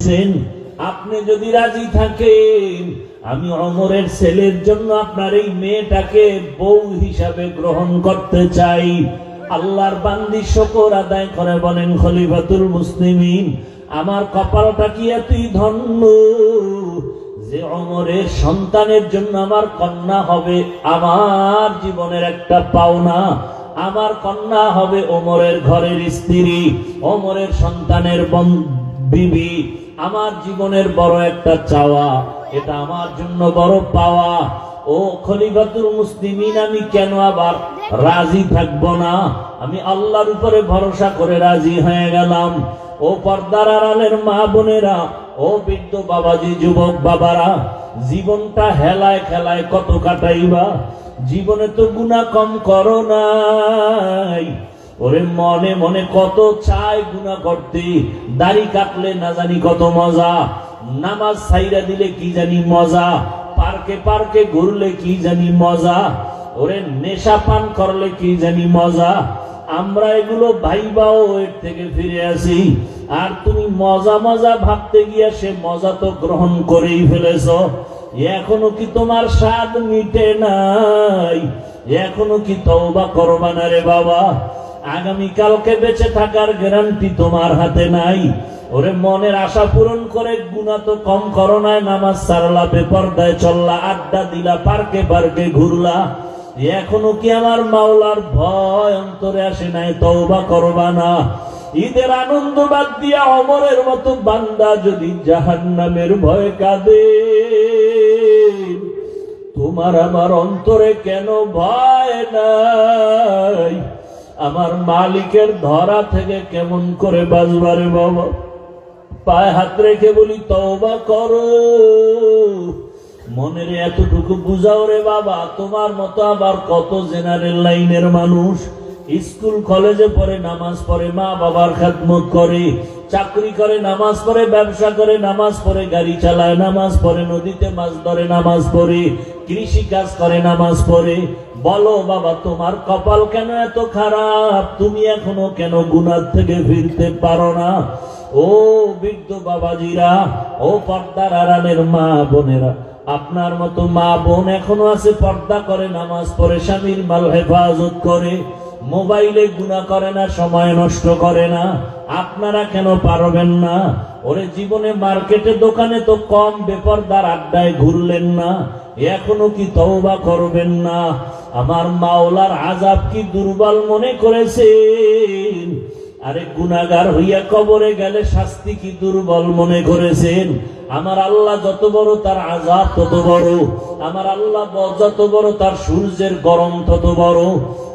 আপনি যদি রাজি থাকেন আমি ওমরের ছেলের জন্য আপনার এই মেয়েটাকে বউ হিসাবে গ্রহণ করতে চাই। আল্লাহর বান্দি শুকর আদায় করে বলেন, খলিফাতুল মুসলিমিন, আমার কপালটা কি এতই ধন্য যে ওমরের সন্তানের জন্য আমার কন্যা হবে আমার জীবনের একটা পাওনা। আমার কন্যা হবে ওমরের ঘরের স্ত্রী, ওমরের সন্তানের বিবি। আমার জীবনের বড় একটা চাওয়া, এটা আমার জন্য বড় পাওয়া। ও খলিফাতুল মুসলিমিন, আমি কেন আবার রাজি থাকবো না? আমি আল্লাহর উপরে ভরসা করে রাজি হয়ে গেলাম। ও পর্দার আড়ালের মা বোনেরা, ও বৃদ্ধ বাবাজি, যুবক বাবারা, জীবনটা হেলায় খেলায় কত কাটাইবা? জীবনে তো গুনাহ কম করো নাই। ওরে মনে মনে কত চাই গুনাহ করতে, দাড়ি কাটলে না জানি কত মজা, নামাজ ছাইরা দিলে কি জানি মজা, পার্কে পার্কে ঘুরলে কি জানি মজা, ওরে নেশা পান করলে কি জানি মজা। আমরা এগুলো ভাইবাও এর থেকে ফিরে আসি, আর তুমি মজা মজা ভাবতে গিয়া সে মজা তো গ্রহণ করেই ফেলেছ। এখনো কি তোমার স্বাদ মিটে নাই? এখনো কি তওবা করবা না রে বাবা? আগামীকালকে বেঁচে থাকার গ্যারান্টি তোমার হাতে নাই। ওরে মনের আশা পূরণ করে গুনাহ তো কম করো না, নামাজ ছাড়লা, বেপরদায় চললা, আড্ডা দিলা, পার্কে পার্কে ঘুরলা। এখনো কি আমার মাওলার ভয় অন্তরে আসে নাই? তওবা করবা না? ঈদের আনন্দ বাদ দিয়া ওমরের মতো বান্দা যদি জাহান্নামের ভয় কাঁদে, তোমার আমার অন্তরে কেন ভয় নাই? আমার মালিকের ধরা থেকে কেমন করে বাঁচবারে বাবা? পায়ে হাত রেখে বলি তওবা করো। মনের এতটুকু বুঝাও রে বাবা। তোমার মতো আবার কত জেনারেল লাইনের মানুষ স্কুল কলেজে পড়ে, নামাজ পড়ে, মা বাবার খেদমত করে, চাকরি করে, নামাজ পড়ে, ব্যবসা করে, নামাজ পড়ে, গাড়ি চালায়, নামাজ পড়ে, নদীতে মাছ ধরে, নামাজ পড়ে, কৃষি কাজ করে, নামাজ পড়ে। বলো বাবা, তোমার কপাল কেন এত খারাপ? তুমি এখনো কেন গুনাহ থেকে ফিরতে পারো না? ও বৃদ্ধ বাবাজিরা, ও পর্দার আড়ালের মা বোনেরা, আপনার মতো মা বোন এখনো আছে, পর্দা করে, নামাজ পড়ে, স্বামীর মাল হেফাজত করে, মোবাইলে গুনাহ করে না, সময় নষ্ট করে না। আপনারা কেন পারবেন না? ওরে জীবনে মার্কেটে দোকানে তো কম বেপরদার আড্ডায় ঘুরলেন না, এখনো কি তওবা করবেন না? আমার মাওলার আযাব কি দুর্বল মনে করেছেন? আরে গুনাহগার হইয়া কবরে গেলে শাস্তি কি দুর্বল মনে করেছেন? আমার আল্লাহ যত বড় তার আযাব তত বড়। আমার আল্লাহ যত বড় তার সূর্যের গরম তত বড়।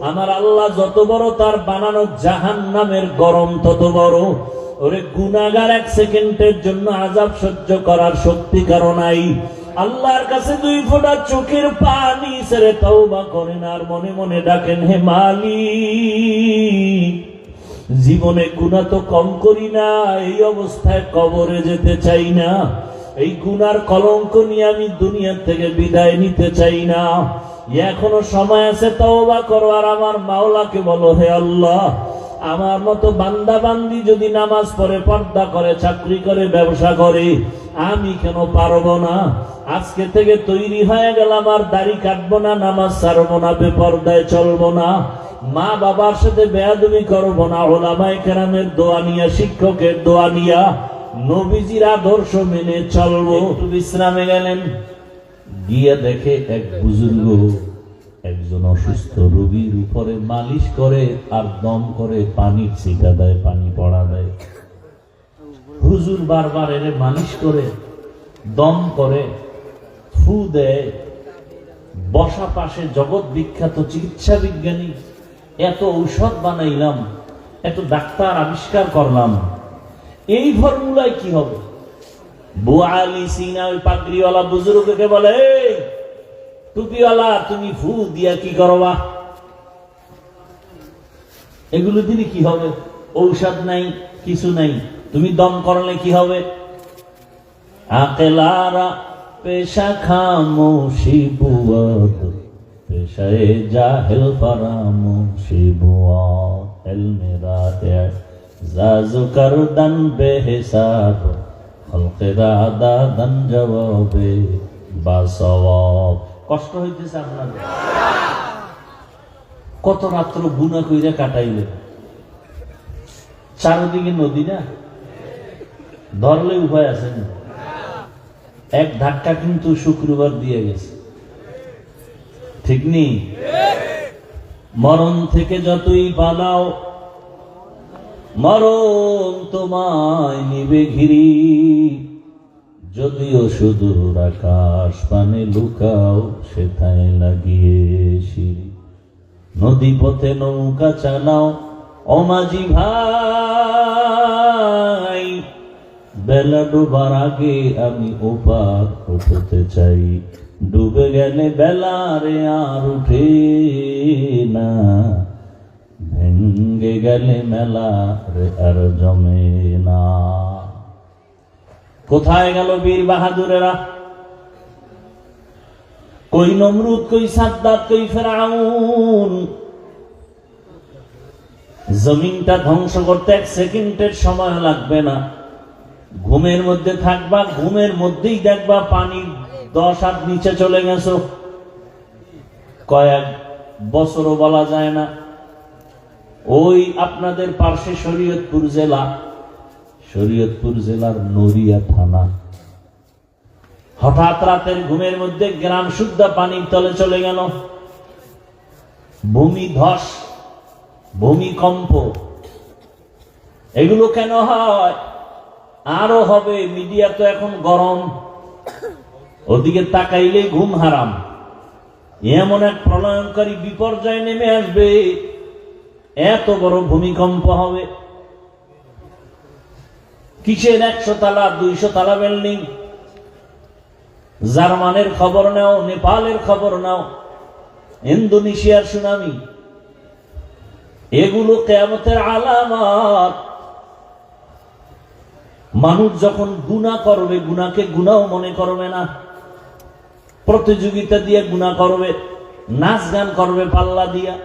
আমার আল্লাহ যত বড় তার বানানো জাহান্নামের গরম তত বড়। ওরে গুনাহগার এক সেকেন্ডের জন্য আযাব সহ্য করার শক্তি কারো নাই। আল্লাহর কাছে দুই ফোঁটা চোখের পানি ছেড়ে তওবা করেন আর মনে মনে ডাকেন, হে মালিক, জীবনে গুনাহ তো কম করি না, এই অবস্থায় কবরে যেতে চাই না। এই গুনার কলঙ্ক নিয়ে আমি দুনিয়া থেকে বিদায় নিতে চাই না। এখনো সময় আছে, তওবা করো আর আমার মাওলাকে বলো, হে আল্লাহ, আমার মতো বান্দা বান্দি যদি নামাজ পড়ে, পর্দা করে, চাকরি করে, ব্যবসা করে, আমি কেন পারবো না? আজকে থেকে তৈরি হয়ে গেলাম, আর দাড়ি কাটবো না, নামাজ ছাড়বো না, বেপরদায় চলবো না, মা বাবার সাথে বেয়াদবি করবো না, উলামায়ে কেরামের দোয়া নিয়া, শিক্ষকের দোয়া নিয়া, নবীজির আদর্শ মেনে চলবো। একটু বিশ্রামে গেলেন, গিয়ে দেখে এক বুজুর্গ একজন অসুস্থ রোগীর উপরে মালিশ করে আর দম করে, পানি ছিটা দেয়, পানি পড়া দেয়। হুজুর বারবার এর মালিশ করে, দম করে, ফু দেয়। বসা পাশে জগৎ বিখ্যাত চিকিৎসা বিজ্ঞানী, এত ঔষধ বানাইলাম, এত ডাক্তার আবিষ্কার করলাম, এই ফর্মুলায় কি হবে? বুআলি সিনা ওই পাগড়িওয়ালা বুজুর্গকে বলে, টুপিওয়ালা, তুমি ফু দিয়া কি করবা? এগুলো দিলে কি হবে? ঔষধ নাই, কিছু নাই, তুমি দম করলে কি হবে? আকেলারা পেশা খামোশি বুয়াদ, পেশায়ে জাহেল ফারামোশি বুয়াদ, এলমেরা জাজু করদন বেহিসাব, তেরা দাদান জবাবে বা সওয়াব। কষ্ট হইতেছে আপনাদের? কত রাত্র গুনাহ কইরা কাটাইলেন, চারদিকে নদী না, ধরলে উপায় আছে না। এক ধাক্কা কিন্তু শুক্রবার দিয়ে গেছে, ঠিক নেই? মরণ থেকে যতই পালাও, মরণ তোমায় নিবে ঘিরি। যদিও সুদূর আকাশ পানে লুকাও, সেথায় লাগিয়ে সিঁড়ি। নদী পথে নৌকা চালাও ও মাঝি ভাই, বেলা ডুবার আগে আমি ওপার উঠতে চাই। ডুবে গেলে বেলা রে আর উঠে না, ভেঙ্গে গেলে মেলা রে আর জমে না। কোথায় গেল বীর বাহাদুরেরা? কই নমরুদ, কই সাদ্দাত, কই ফেরাউন? জমিনটা ধ্বংস করতে 1 সেকেন্ডের সময় লাগবে না। ঘুমের মধ্যে থাকবা, ঘুমের মধ্যেই দেখবা পানি 10 হাত নিচে চলে গেছো। কয়েক বছরও বলা যায় না। ওই আপনাদের পার্শ্বে শরীয়তপুর জেলা, শরীয়তপুর জেলার নড়িয়া থানা, হঠাৎ রাতের ঘুমের মধ্যে গ্রাম শুদ্ধ পানির তলে চলে গেল। ভূমিধস, ভূমিকম্প, এগুলো কেন হয়? আরো হবে। মিডিয়া তো এখন গরম, ওদিকে তাকাইলেই ঘুম হারাম। এমন এক প্রলয়ঙ্কারী বিপর্যয় নেমে আসবে, এত বড় ভূমিকম্প হবে। কিসের 100 তালা 200 তালা বিল্ডিং? জার্মানের খবর নাও, নেপালের খবর নাও, ইন্দোনেশিয়ার সুনামি। এগুলো কিয়ামতের আলামত। মানুষ যখন গুনাহ করবে, গুনাহকে গুনাহ মনে করবে না, প্রতিযোগিতা দিয়ে গুনাহ করবে, নাচ গান করবে পাল্লা দিয়া,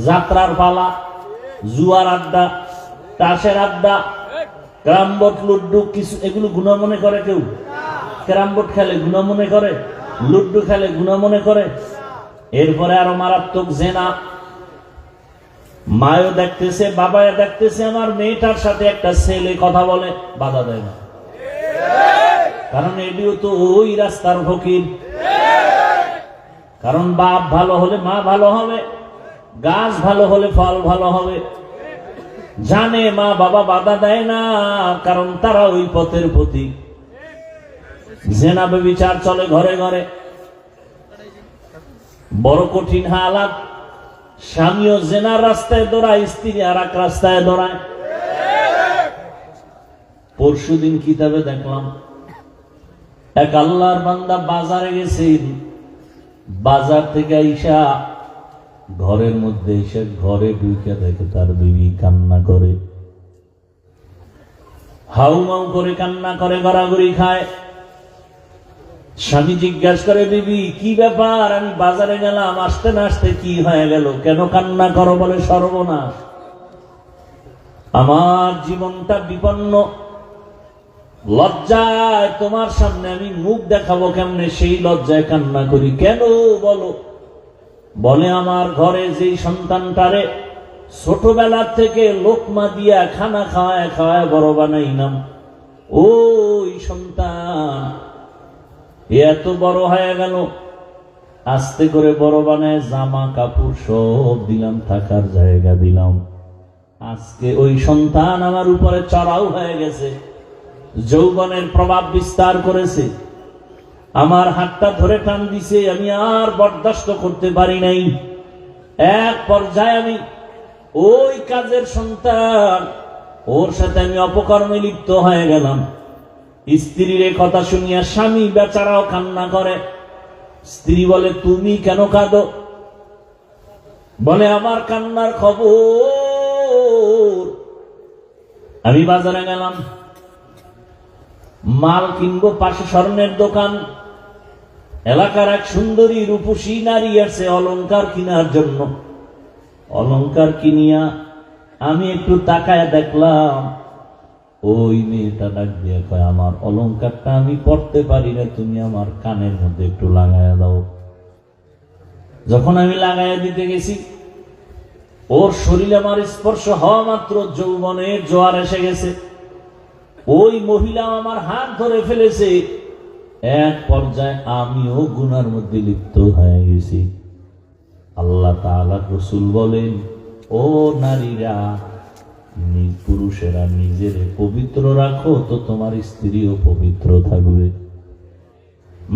যাত্রার পালা, জুয়ার আড্ডা, তাসের আড্ডা, ক্যারামবোর্ড, লুড্ডু, কিছু এগুলো গুনাহ মনে করে কেউ? ক্যারামবোর্ড খেলে গুনাহ মনে করে, লুড্ডু খেলে গুনাহ মনে করে। এরপরে আরো মারাত্মক জেনা। মায়ও দেখতেছে, বাবাও দেখতেছে, আমার মেয়েটার সাথে একটা ছেলে কথা বলে, বাধা দেয় না, কারণ এটিও তো ওই রাস্তার ফকির। কারণ বাপ ভালো হলে মা ভালো হবে, গাছ ভালো হলে ফল ভালো হবে। জানে মা বাবা বাধা দেয় না, কারণ তারা ওই পথের প্রতি। জেনা ব্যভিচার চলে ঘরে ঘরে, বড় কঠিন হালাত। স্বামীও জেনার রাস্তায় দৌড়ায়, স্ত্রী আর এক রাস্তায় দৌড়ায়। পরশুদিন কিতাবে দেখলাম এক আল্লাহর বান্দা বাজারে গেছেন, বাজার থেকে আইসা ঘরের মধ্যে এসে ঘরে ঢুকে দেখে তার বিবি কান্না করে, হাউমাউ করে কান্না করে, গড়াগড়ি খায়। স্বামী জিজ্ঞাসা করে, বিবি কি ব্যাপার? আমি বাজারে গেলাম, আসতে না আসতে কি হয়ে গেল, কেন কান্না করো? বলে, সর্বনাশ, আমার জীবনটা বিপন্ন, লজ্জায় তোমার সামনে আমি মুখ দেখাবো কেমনে, সেই লজ্জায় কান্না করি। কেন বলো? বলে, আমার ঘরে যেই সন্তানটারে ছোটবেলা থেকে লোকমা দিয়া খানা খাওয়ায় খাওয়ায় বড় বানাইলাম, ওই সন্তান এত বড় হয়ে গেল, আস্তে করে বড় বানায় জামা কাপড় সব দিলাম, থাকার জায়গা দিলাম। আজকে ওই সন্তান আমার উপরে চড়াও হয়ে গেছে, যৌবনের প্রভাব বিস্তার করেছে, আমার হাতটা ধরে টান দিছে, আমি আর বরদাস্ত করতে পারি নাই। এক পর্যায়ে আমি ওই কাজের সন্তান, ওর সাথে আমি অপকর্মে লিপ্ত হয়ে গেলাম। স্ত্রীর কথা শুনিয়া স্বামী বেচারাও কান্না করে। স্ত্রী বলে, তুমি কেন কাঁদো? বলে, আমার কান্নার খবর, আমি বাজারে গেলাম, মাল কিনবো, পাশে স্বর্ণের দোকান, এলাকার এক সুন্দরী রূপসী নারী আছে অলংকার কেনার জন্য। অলংকার কিনিয়া আমি একটু তাকায় দেখলাম ওই মেয়েটা ডাক দিয়ে কয়, আমার অলংকারটা আমি পড়তে পারি না, তুমি আমার কানের মধ্যে একটু লাগাইয়া দাও। যখন আমি লাগাইয়া দিতে গেছি, ওর শরীরে আমার স্পর্শ হওয়া মাত্র যৌবনের জোয়ার এসে গেছে। ওই মহিলা আমার হাত ধরে ফেলেছে। এক পর্যায়ে আমিও গুনার মধ্যে লিপ্ত হয়ে গেছি। আল্লাহ তাআলা রাসূল বলেন, ও নারীরা, পুরুষেরা নিজের পবিত্র রাখো, তো তোমার স্ত্রীও পবিত্র থাকবে।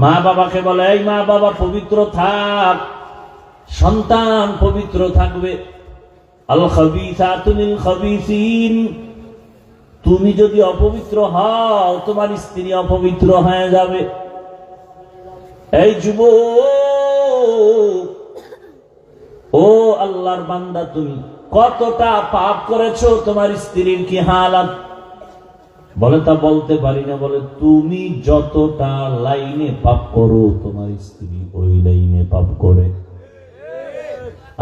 মা বাবাকে বলে, এই মা বাবা পবিত্র থাক, সন্তান পবিত্র থাকবে। আল খাবিসাতু লিল খাবিসিন, তুমি যদি অপবিত্র হও, তোমার স্ত্রী অপবিত্র হয়ে যাবে। এই যুবক, ও আল্লাহর বান্দা, তুমি কতটা পাপ করেছো, তোমার স্ত্রীর কি হালাত? বলে, তা বলতে পারি না। বলে, তুমি যতটা লাইনে পাপ করো, তোমার স্ত্রী ওই লাইনে পাপ করে।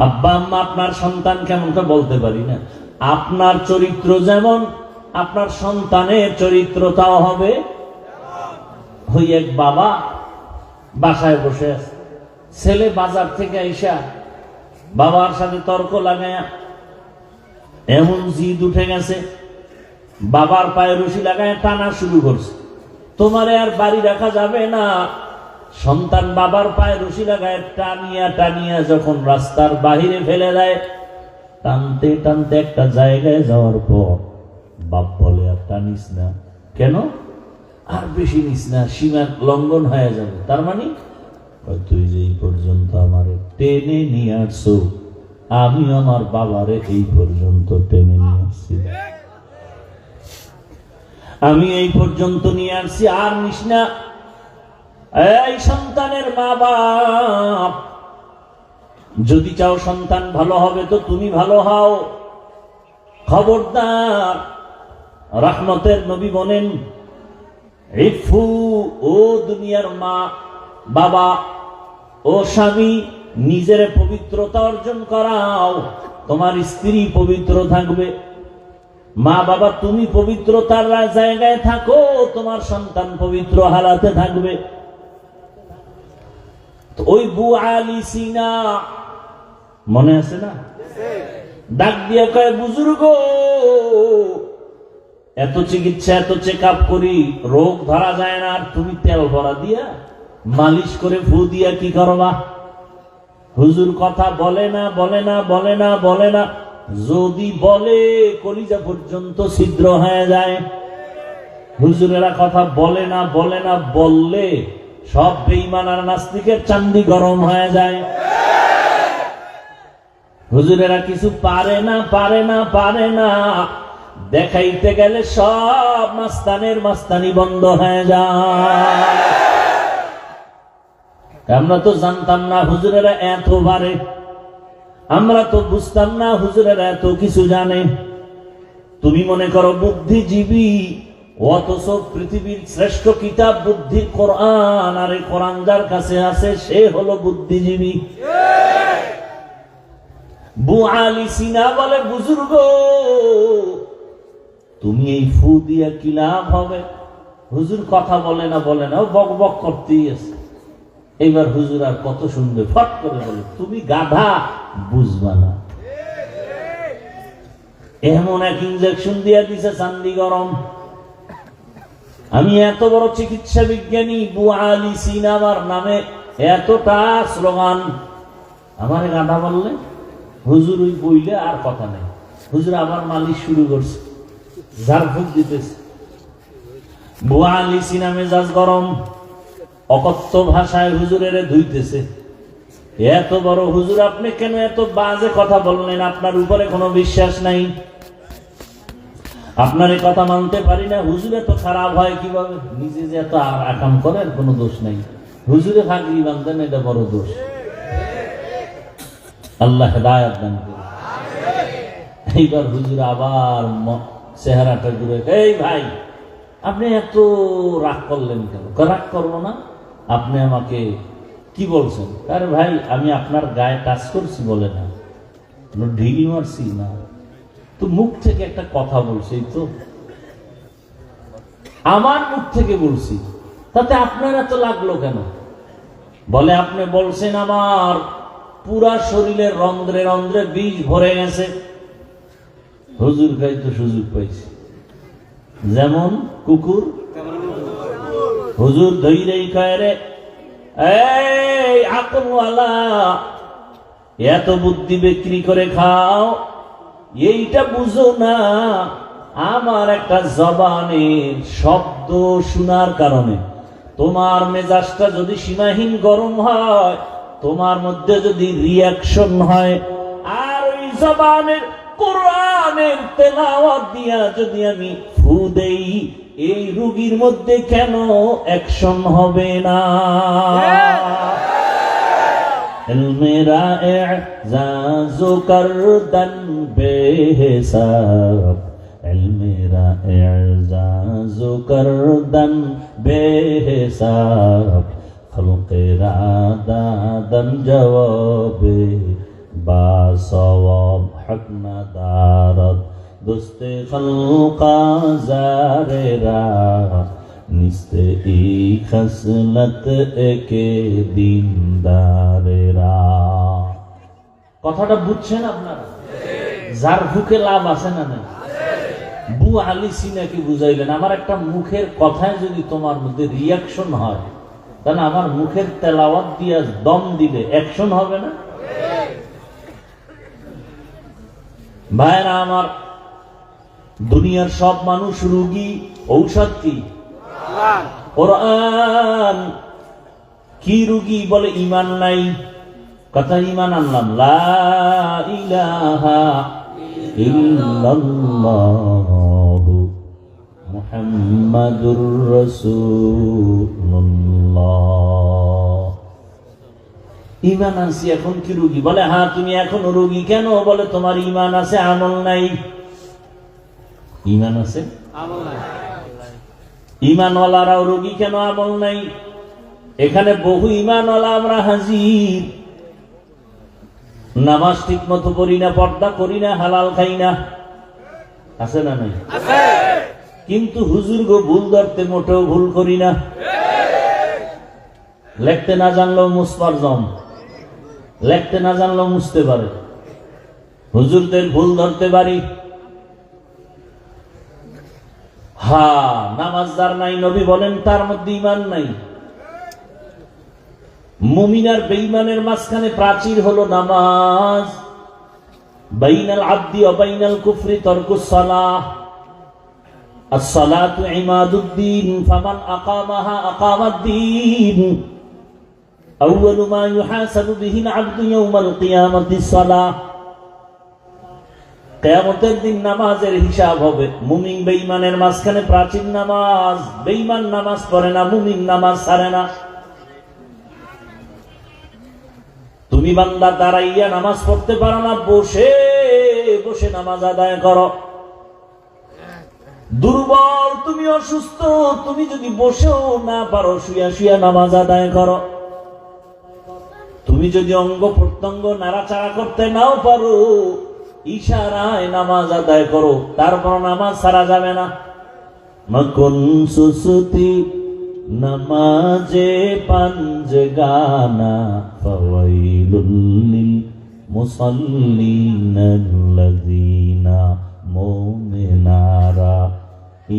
আব্বা আম্মা আপনার সন্তান কেমন তা বলতে পারি না। আপনার চরিত্র যেমন, আপনার সন্তানের চরিত্রটাও হবে। ওই এক বাবা বাসায় বসে আছে, ছেলে বাজার থেকে আইসা বাবার সাথে তর্ক লাগায়া এমন জিদ উঠে গেছে, বাবার পায়ে রশি লাগায় টানা শুরু করছে। তোমারে আর বাড়ি রাখা যাবে না। সন্তান বাবার পায়ে রশি লাগায় টানিয়া টানিয়া যখন রাস্তার বাহিরে ফেলে দেয়, টানতে টানতে একটা জায়গায় যাওয়ার পর বাপ বলে, আর টানিস না। কেন? আর বেশি নিস না, সীমা লঙ্ঘন হয়ে যাবে। তার মানে তুই যে এই পর্যন্ত আমারে টেনে নিয়ে আসছো, আমি আমার বাবারে এই পর্যন্ত টেনে নিয়ে আসছি, আমি এই পর্যন্ত নিয়ে আসছি, আর নিস না। এই সন্তানের মা বাপ, যদি চাও সন্তান ভালো হবে, তো তুমি ভালো হও। খবরদার, রহমতের নবী বলেন, ইফু, ও দুনিয়ার মা বাবা ও স্বামী, নিজের পবিত্রতা অর্জন করাও, তোমার স্ত্রী পবিত্র থাকবে। মা বাবা, তুমি পবিত্রতার জায়গায় থাকো, তোমার সন্তান পবিত্র হালাতে থাকবে। তো ওই বু আলী সিনা মনে আছে না? ডাক দিয়ে কয়, বুজুর্গ, এত চিকিৎসা এত চেক আপ করি, রোগ ধরা যায় না, আর তুমি তেল ভরা দিয়া মালিশ করে ফু দিয়া কি করবা? হুজুর কথা বলে না, বলে না, বলে না, বলে না। যদি বলে, কলিজা পর্যন্ত ছিদ্র হয়ে যায়। হুজুরেরা কথা বলে না, বলে না, বললে সব বেঈমান আর নাস্তিকের চান্দি গরম হয়ে যায়। হুজুরেরা কিছু পারে না, পারে না, পারে না, দেখাইতে গেলে সব মাস্তানের মাস্তানি বন্ধ হয়ে যায়। আমরা তো জানতাম না হুজুরেরা এত পারে, আমরা তো বুঝতাম না হুজুরেরা এত কিছু জানে। তুমি মনে করো বুদ্ধিজীবী, অথচ পৃথিবীর শ্রেষ্ঠ কিতাব বুদ্ধির কোরআন, আর এই কোরআন যার কাছে আছে সে হলো বুদ্ধিজীবী। বু আলী সিনা বলে, বুজুর্গ, তুমি এই ফু দিয়া কি লাভ হবে? হুজুর কথা বলে না, বলে না, ও বক বক করতেই আছে। এবার হুজুর আর কত শুনবে, ফট করে বলে, তুমি গাধা, বুঝবা না। এমন এক ইনজেকশন দিয়া দিছে চান্দি গরম। আমি এত বড় চিকিৎসা বিজ্ঞানী, বু আলী সিনা আমার নামে এতটা স্লোগান, আমার গাধা বললে হুজুর ওই বইলে আর কথা নেই। হুজুর আবার মালিশ শুরু করছে, ঝাড়ফুঁক দিতেছে। বু আলী সিনা মেজাজ গরম, অকথ্য ভাষায় হুজুরের ধুইতেছে। এত বড় হুজুর, আপনি কেন এত বাজে কথা বললেন? আপনার উপরে কোনো বিশ্বাস নাই, আপনার এই কথা মানতে পারি না। হুজুরে তো খারাপ হয় কিভাবে? নিজে যে এত আকাম করে, কোনো দোষ নাই। হুজুরে ফাঁকরি বান্ধেন, এটা বড় দোষ। আল্লাহ হেদায়েত দান করুন। এইবার হুজুর আবার চেহারাটা ঘুরে, এই ভাই, আপনি এত রাগ করলেন কেন? রাগ করবো না, আপনি আমাকে কি বলছেন? আরে ভাই, আমি আপনার গায়ে টাচ করছি বলে না, ঢিল মারছি না, তো মুখ থেকে একটা কথা বলছি। তো আমার মুখ থেকে বলছি, তাতে আপনারা তো লাগলো কেন? বলে আপনি বলছেন আমার পুরা শরীরের রন্ধ্রে রন্ধ্রে বীজ ভরে গেছে। হুজুর খাই তো সুযোগ পাইছে, যেমন কুকুর হুজুর ধৈরেই খায় রে। এই আকলওয়ালা, এত বুদ্ধি বিক্রি করে খাও, এইটা বুঝো না আমার একটা জবানের শব্দ শোনার কারণে তোমার মেজাজটা যদি সীমাহীন গরম হয়, তোমার মধ্যে যদি রিয়াকশন হয়, আর ওই জবানের কোরআনের তেলাওয়াত দিয়া যদি আমি ফু দেই, এই রোগীর মধ্যে কেন অ্যাকশন হবে না? মেরা এজাজু করদন বেহিসাব, মেরা এজাজু করদন বেহিসাব, খলকেরা দাদন জবাবে বাসওয়াব, হক না দারদ দোস্তে খলকা জারেরা, নিস্তে ই খসলত একে দিনদারেরা। কথাটা বুঝছেন আপনারা? যার বুকে লাভ আছে না নাই? বু আলী সিনাকে বুঝাইলেন, আমার একটা মুখের কথায় যদি তোমার মধ্যে রিয়াকশন হয়, তাহলে আমার মুখের তেলাওয়াত দিয়ে দম দিলে অ্যাকশন হবে না? ভাইরা আমার, দুনিয়ার সব মানুষ রোগী, ঔষধ কি? কোরআন। কি রোগী? বলে ঈমান নাই। কথা ঈমান আনলাম, লা ইলাহা ইল্লাল্লাহু মুহাম্মাদুর রাসূলুল্লাহ। ঈমান আনছি, এখন কি রোগী? বলে হ্যাঁ, তুমি এখনো রোগী কেন? বলে তোমার ঈমান আছে, আমল নাই। ঈমান আছে, আমল নাই। ঈমানওয়ালারাও রোগী কেন, আমল নাই? এখানে বহু ঈমানওয়ালা আমরা হাজির, নামাজ ঠিক মতো পড়ি না, পর্দা করি না, হালাল খাই না, আছে না নাই? কিন্তু হুজুর গো ভুল ধরতে মোটেও ভুল করি না। লিখতে না জানলেও মুছবার জম, লিখতে না জানলেও মুছতে পারে। হুজুরদের ভুল ধরতে পারি। হ্যাঁ, নামাজদার নাই, নবী বলেন তার মধ্যে ঈমান নাই। মুমিন আর বেঈমানের মাঝখানে প্রাচীর হলো নামাজ। বাইনাল আবদি ওয়া বাইনাল কুফরি তারকুস সালাহ। আস-সালাতু ইমাদুদ্দিন, ফামান আকামাহা আকামাদ-দ্বীন। আউয়ালু মা ইউহাসাবু বিহিল আবদু ইয়াওমাল কিয়ামাতিস সালাহ। কিয়ামতের দিন নামাজের হিসাব হবে। মুমিন বেঈমানের মাঝখানে প্রাচীন নামাজ। বেঈমান নামাজ পড়ে না, মুমিন নামাজ ছাড়ে না। তুমি বান্দা দাঁড়াইয়া নামাজ পড়তে পারো না, বসে বসে নামাজ আদায় করো। দুর্বল, তুমি অসুস্থ, তুমি যদি বসেও না পারো, শুয়া শুয়া নামাজ আদায় করো। তুমি যদি অঙ্গ প্রত্যঙ্গ নাড়াচাড়া করতে নাও পারো, ইশারায় নামাজ আদায় করো, তারপর নামাজ ছাড়া যাবে না। মকুন সুসুতি নমাজে পাঞ্জগানা, ফাওয়াইলুল লিল মুসাল্লিনাল্লাযীনা মুমিনারা,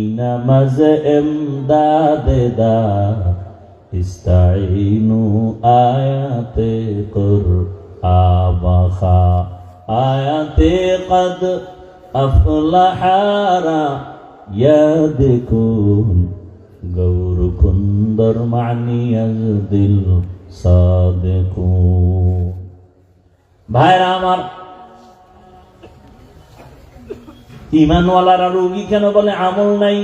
ইনামাজ এমদাদেদা, ইস্তাইনু আয়াতে কুরআবাখা, আয়াতে কদ আফলাহারা, ইয়াদিকুন গৌর কুন্দর মানিয়াজ দিল সাদেকু। ভাইরা আমার, ঈমানওয়ালারা রোগী কেন? বলে আমল নাই।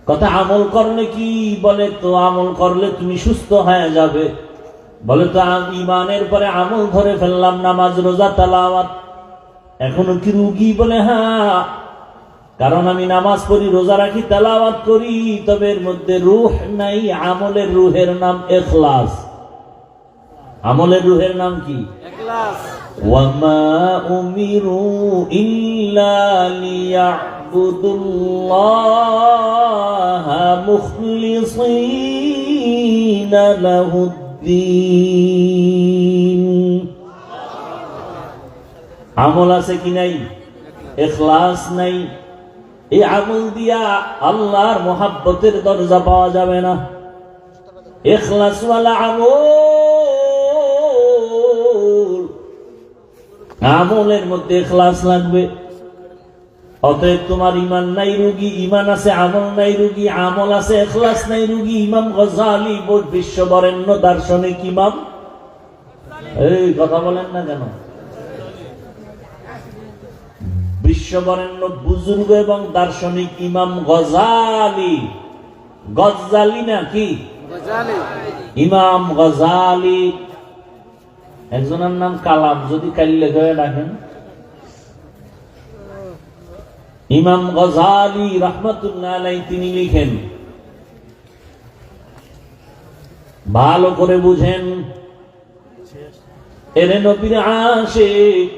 কথা আমল করলে কি? বলে তো আমল করলে তুমি সুস্থ হয়ে যাবে। বলে তো ঈমানের পরে আমল ধরে ফেললাম, নামাজ রোজা তেলাওয়াত, এখনো কি রোগী? বলে হ্যাঁ, কারণ আমি নামাজ পড়ি, রোজা রাখি, তেলাওয়াত করি, তবে এর মধ্যে রূহ নাই। আমলের রূহের নাম ইখলাস। আমলের রূহের নাম কি? ইখলাস। ওয়ামা উমিরু ইল্লা লিয়াবুদুল্লাহ ফা'বুদুল্লাহা মুখলিসীনা লাহুদ্দীন। আমল আছে কি নাই? ইখলাস নাই। এই আমল দিয়া আল্লাহর মুহাব্বতের দরজা পাওয়া যাবে না। ইখলাস ওয়ালা আমলের মধ্যে ইখলাস লাগবে। অতএব তোমার ইমান নাই রুগী, ইমান আছে আমল নাই রুগী, আমল আছে ইখলাস নাই রুগী। ইমাম গজালি বিশ্ববরেণ্য দার্শনিক ইমাম, এই কথা বলেন না কেন? বিশ্ববরেণ্য বুজুর্গ এবং দার্শনিক ইমাম গজালি, গজালি না কি ইমাম গজালি, একজনের নাম কালাম, যদি কাইলে হয়ে ডাকেন। ইমাম গজালি রাহমাতুল্লাহ আলাইহি তিনি লিখেন, ভালো করে বুঝেন, এরে নবীর আশিক।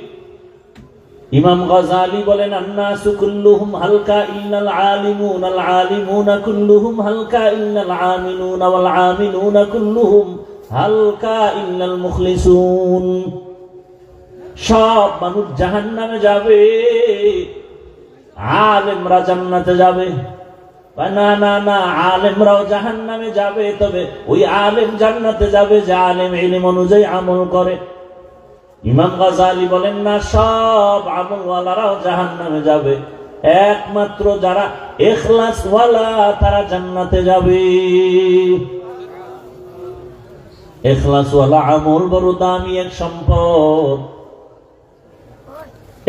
ইমাম গজালি বলেন, আন্নাসু কুল্লুহুম হালকা ইল্লাল আলিমুন, আল আলিমুনা কুল্লুহুম হালকা ইল্লাল আমিলুন, ওয়াল আমিলুনা কুল্লুহুম হালকা ইল্লাল মুখলিসুন। সব মানুষ জাহান্নামে যাবে, আলেমরা জান্নাতে যাবে। না না না, আলেমরাও জাহান্নামে যাবে, তবে ওই আলেম জান্নাতে যাবে যে আলেম ইলম অনুযায়ী আমল করে। ইমাম গজালি বলেন, না, সব আমলওয়ালারাও জাহান্নামে যাবে, একমাত্র যারা ইখলাস ওয়ালা তারা জান্নাতে যাবে। ইখলাস ওয়ালা আমল বড় দামি এক সম্পদ।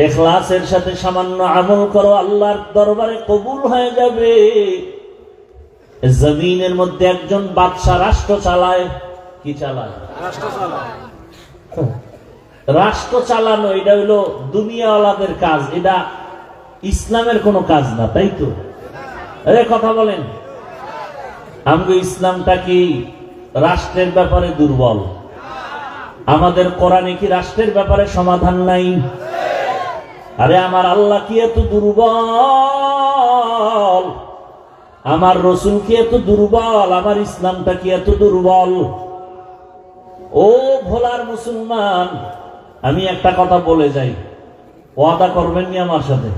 ইখলাসের সাথে সামান্য আমল করো, আল্লাহর দরবারে কবুল হয়ে যাবে। জমিনের মধ্যে একজন বাদশা রাষ্ট্র চালায়। কি চালায়? রাষ্ট্র চালায়। রাষ্ট্র চালানো এটা হইলো দুনিয়াওয়ালাদের কাজ, এটা ইসলামের কোনো কাজ না, তাই তো? আরে কথা বলেন, আমগো ইসলামটা কি রাষ্ট্রের ব্যাপারে দুর্বল? আমাদের কোরআনে কি রাষ্ট্রের ব্যাপারে সমাধান নাই? আরে আমার আল্লাহ কি এত দুর্বল? আমার রসুল কি এত দুর্বল? আমার ইসলামটা কি এত দুর্বল? ও ভোলার মুসলমান, আমি একটা কথা বলে যাই, ওয়াদা করবেন নি আমার সাথে?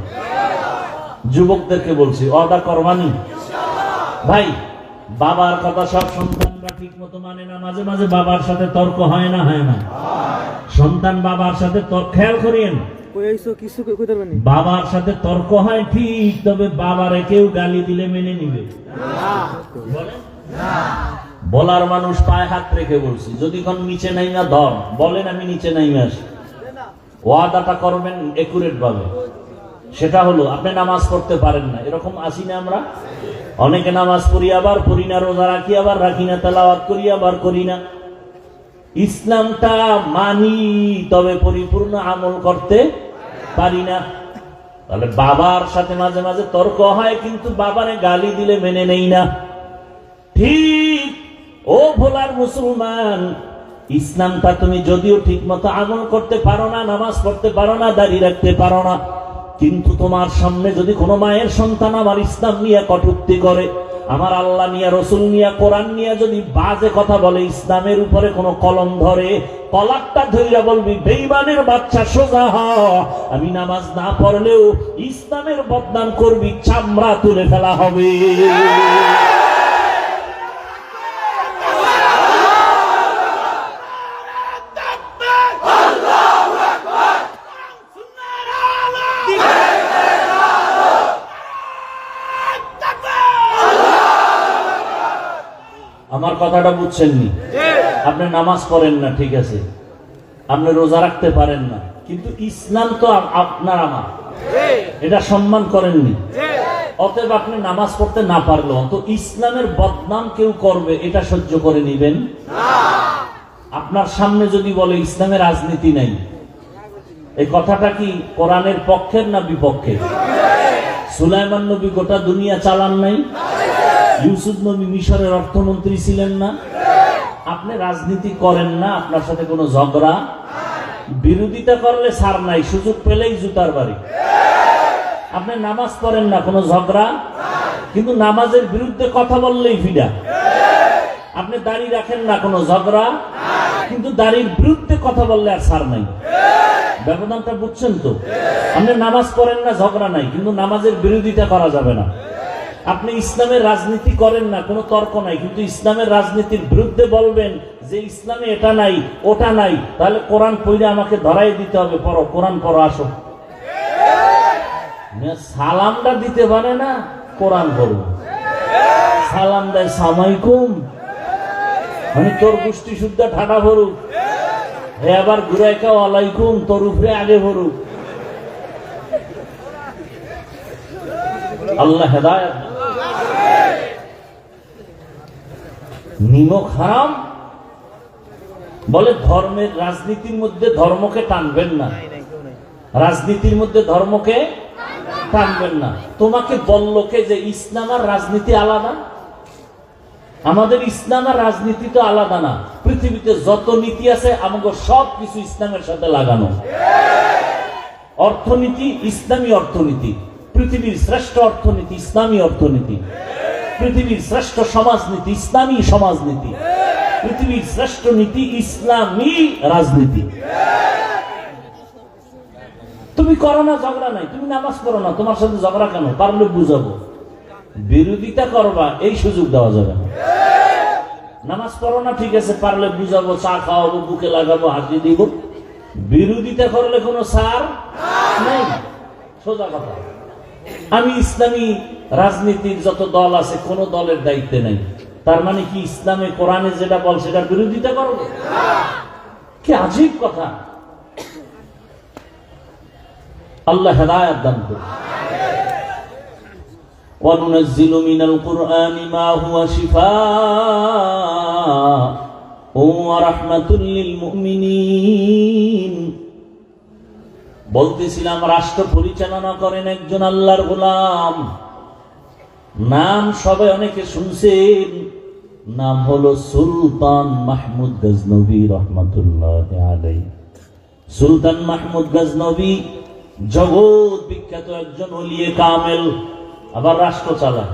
যুবকদেরকে বলছি, ওয়াদা করবানি? ভাই, বাবার কথা সব সন্তানরা ঠিক মতো মানে না, মাঝে মাঝে বাবার সাথে তর্ক হয় না? হয় না? সন্তান বাবার সাথে তর্ক, খেয়াল করিয়েন, বাবার সাথে তর্ক হয় ঠিক, তবে বাবারে কেউ গালি দিলে মেনে নিবে? বলার মানুষ পায়ে হাত রেখে বলছি, যদি কোন নিচে নাইমা ধর বলেন, আমি নিচে নাইমে আসি। ওয়াদাটা করবেন একুরেট ভাবে। সেটা হলো, আপনি নামাজ পড়তে পারেন না, এরকম আসি না আমরা? অনেকে নামাজ পড়ি আবার পড়ি না, রোজা রাখি আবার রাখি না, তেলাওয়াত করি আবার করি না। ইসলামটা মানি, তবে পরিপূর্ণ আমল করতে পারি না। তাহলে বাবার সাথে মাঝে মাঝে তর্ক হয়, কিন্তু বাবারে গালি দিলে মেনে নেই না। ঠিক ও ভোলার মুসলমান, ইসলামটা তুমি যদিও ঠিক মতো আমল করতে পারো না, নামাজ পড়তে পারো না, দাঁড়িয়ে রাখতে পারো না, কিন্তু তোমার সামনে যদি কোনো মায়ের সন্তান আমার ইসলাম নিয়ে কটূক্তি করে, আমার আল্লাহ নিয়ে, রসুল নিয়ে, কোরআন নিয়ে যদি বাজে কথা বলে, ইসলামের উপরে কোনো কলম ধরে, কলারটা ধইরা বলবি, বেঈমানের বাচ্চা সোজা হ। আমি নামাজ না পড়লেও ইসলামের বদনাম করবি, চামড়া তুলে ফেলা হবে। আমার কথাটা বুঝছেন নি? আপনি নামাজ পড়েন না, ঠিক আছে, আপনি রোজা রাখতে পারেন না, কিন্তু ইসলাম তো আপনার আমার, এটা সম্মান করেননি। অতএব আপনি নামাজ পড়তে না পারলেও তো ইসলামের বদনাম কেউ করবে, এটা সহ্য করে নিবেন? আপনার সামনে যদি বলে ইসলামের রাজনীতি নাই, এই কথাটা কি কোরআনের পক্ষের না বিপক্ষে? সুলাইমান নবী গোটা দুনিয়া চালান নাই? ইউসুফ নবী মিশরের অর্থমন্ত্রী ছিলেন না? আপনি রাজনীতি করেন না, আপনার সাথে কোনো ঝগড়া, বিরোধিতা করলে ছাড় নাই, সুযোগ পেলেই জুতার বাড়ি। আপনি নামাজ পড়েন না, কোনো ঝগড়া, কিন্তু নামাজের বিরুদ্ধে কথা বললেই ফিডা। আপনি দাড়ি রাখেন না, কোনো ঝগড়া, কিন্তু দাড়ির বিরুদ্ধে কথা বললে আর ছাড় নাই। ব্যবধানটা বুঝছেন তো? আপনি নামাজ পড়েন না, ঝগড়া নাই, কিন্তু নামাজের বিরোধিতা করা যাবে না। আপনি ইসলামের রাজনীতি করেন না, কোনো তর্ক নাই, কিন্তু ইসলামের রাজনীতির বিরুদ্ধে বলবেন যে ইসলামে এটা নাই ওটা নাই, তাহলে কোরআন পড়ে আমাকে ধরাই দিতে হবে, পড়ো কোরআন পড়ো, আসো। সালামটা দিতে পারে না, কোরআন পড়ো। সালাম দেয় সালামালাইকুম, মানে তোর গোষ্ঠী শুদ্ধ ঠাডা ভরুক, হে আবার ঘুরাই কাও আলাইকুম, তোর উপরে আগে ভরুক। আল্লাহ হেদায়েত। নিমক হারাম বলে ধর্মের রাজনীতির মধ্যে ধর্মকে টানবেন না, রাজনীতির মধ্যে ধর্মকে টানবেন না। তোমাকে বলল কে যে ইসলাম আর রাজনীতি আলাদা? আমাদের ইসলাম আর রাজনীতি তো আলাদা না। পৃথিবীতে যত নীতি আছে আমাকে সব কিছু ইসলামের সাথে লাগানো। অর্থনীতি ইসলামী অর্থনীতি, পৃথিবীর শ্রেষ্ঠ অর্থনীতি ইসলামী অর্থনীতি, পৃথিবীর শ্রেষ্ঠ সমাজনীতি ইসলামী সমাজনীতি, পৃথিবীর শ্রেষ্ঠ নীতি ইসলামী রাজনীতি। তুমি করো না, ঝগড়া নাই, তুমি নামাজ পড়ো না, তোমার সাথে ঝগড়া কেন? পারলে বুঝাবো। বিরোধিতা করবা এই সুযোগ দেওয়া যাবে না। নামাজ পড়ো না, ঠিক আছে, পারলে বুঝাবো, চা খাওয়াবো, বুকে লাগাবো, হাসি দিব। বিরোধিতা করলে কোনো সার নেই, সোজা কথা। আমি ইসলামী রাজনীতির যত দল আছে কোন দলের দায়িত্বে নাই, তার মানে কি ইসলামে কোরআনে যেটা বল সেটার বিরোধিতা করবে? কি আজীব কথা। আল্লাহ হেদায়েত দান করুন। وَنُنَزِّلُ مِنَ الْقُرْآنِ مَا هُوَ شِفَاءٌ وَرَحْمَةٌ لِلْمُؤْمِنِينَ। বলতেছিলাম রাষ্ট্র পরিচালনা করেন একজন আল্লাহর গোলাম, নাম সবাই অনেকে শুনছেন, নাম হলো সুলতান মাহমুদ গজনবী রহমাতুল্লাহি আলাইহি। সুলতান মাহমুদ গজনবী জগৎ বিখ্যাত একজন ওলিয়ে কামেল, আবার রাষ্ট্র চালায়।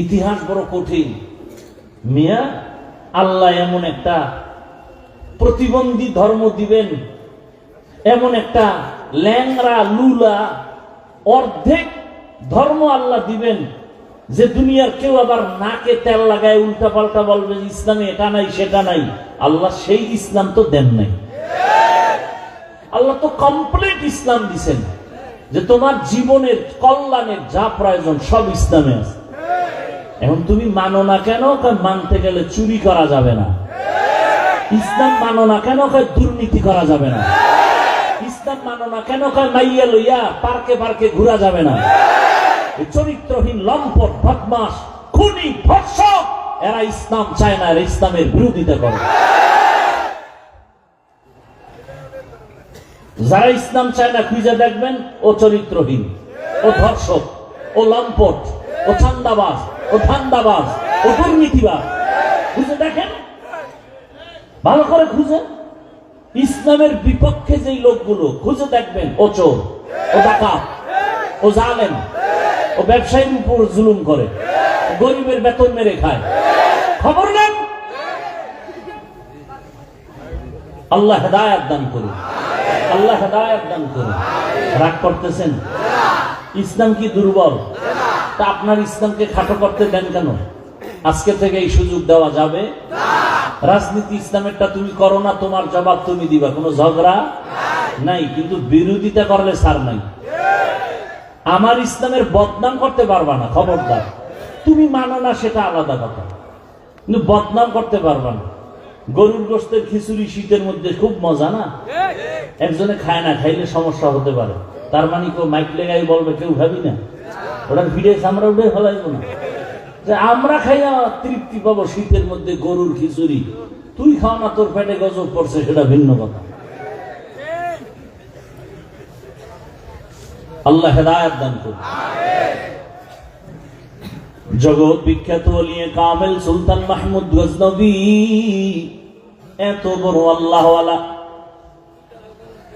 ইতিহাস বড় কঠিন মিয়া। আল্লাহ এমন একটা প্রতিবন্ধী ধর্ম দিবেন, এমন একটা ল্যাংরা লুলা অর্ধেক ধর্ম আল্লাহ দিবেন যে দুনিয়ার কেউ আবার নাকে তেল লাগায় উল্টা পাল্টা বলবে ইসলামে এটা নাই সেটা নাই। আল্লাহ সেই ইসলাম তো দেন নাই। আল্লাহ তো কমপ্লিট ইসলাম দিছেন যে তোমার জীবনের কল্যাণের যা প্রয়োজন সব ইসলামে আছে। এখন তুমি মানো না কেন? মানতে গেলে চুরি করা যাবে না। ইসলাম মানো না কেন? দুর্নীতি করা যাবে না। ইসলাম মানো না কেন? মাইয়া লইয়া পার্কে পার্কে ঘোরা যাবে না। চরিত্রহীন লম্পট বদমাশ খুনি ধর্ষক এরা ইসলাম চায় না, এরা ইসলামের বিরোধিতা করে। যারা ইসলাম চায় না খুঁজে দেখবেন ও চরিত্রহীন, ও ধর্ষক, ও লম্পট, ও চান্দাবাজ, ও ধান্দাবাজ, ও দুর্নীতিবাজ। খুঁজে দেখেন, ভালো করে খুঁজে। ইসলামের বিপক্ষে যেই লোকগুলো খুঁজে দেখবেন ও চোর, ও ডাকাত, ও জালেম, ও ব্যবসায়ীর উপর জুলুম করে, গরিবের বেতন মেরে খায়। খবর নেন। আল্লাহ হেদায়েত দান করুন, আল্লাহ হেদায়েত দান করুন। রাগ করতেছেন? ইসলাম কি দুর্বল? তা আপনার ইসলামকে খাটো করতে দেন কেন? আজকে থেকে এই সুযোগ দেওয়া যাবে। রাজনীতি ইসলামেরটা তুমি করো না, তোমার জবাব তুমি দিবা, কোনো ঝগড়া নাই, কিন্তু বিরোধিতা করলে ছাড় নাই। আমার ইসলামের বদনাম করতে পারবা না, খবরদার। তুমি মানো না সেটা আলাদা কথা, কিন্তু বদনাম করতে পারবা না। গরুর গোশতের খিচুড়ি শীতের মধ্যে খুব মজা না? একজনে খায় না, খাইলে সমস্যা হতে পারে। তার মানে কেউ মাইক লেগাই বলবে কেউ ভাবি না, ওটার ভিড়ে আমরা উঠে ফেলাইব না যে আমরা খাইয়া তৃপ্তি পাবো শীতের মধ্যে গরুর খিচুড়ি। তুই খাও না, তোর পেটে গজব পড়ছে, সেটা ভিন্ন কথা। আল্লাহ হেদায়েত দান করুন। জগৎ বিখ্যাত ওলিয়ে কামেল সুলতান মাহমুদ গজনবী এত বড় আল্লাহওয়ালা,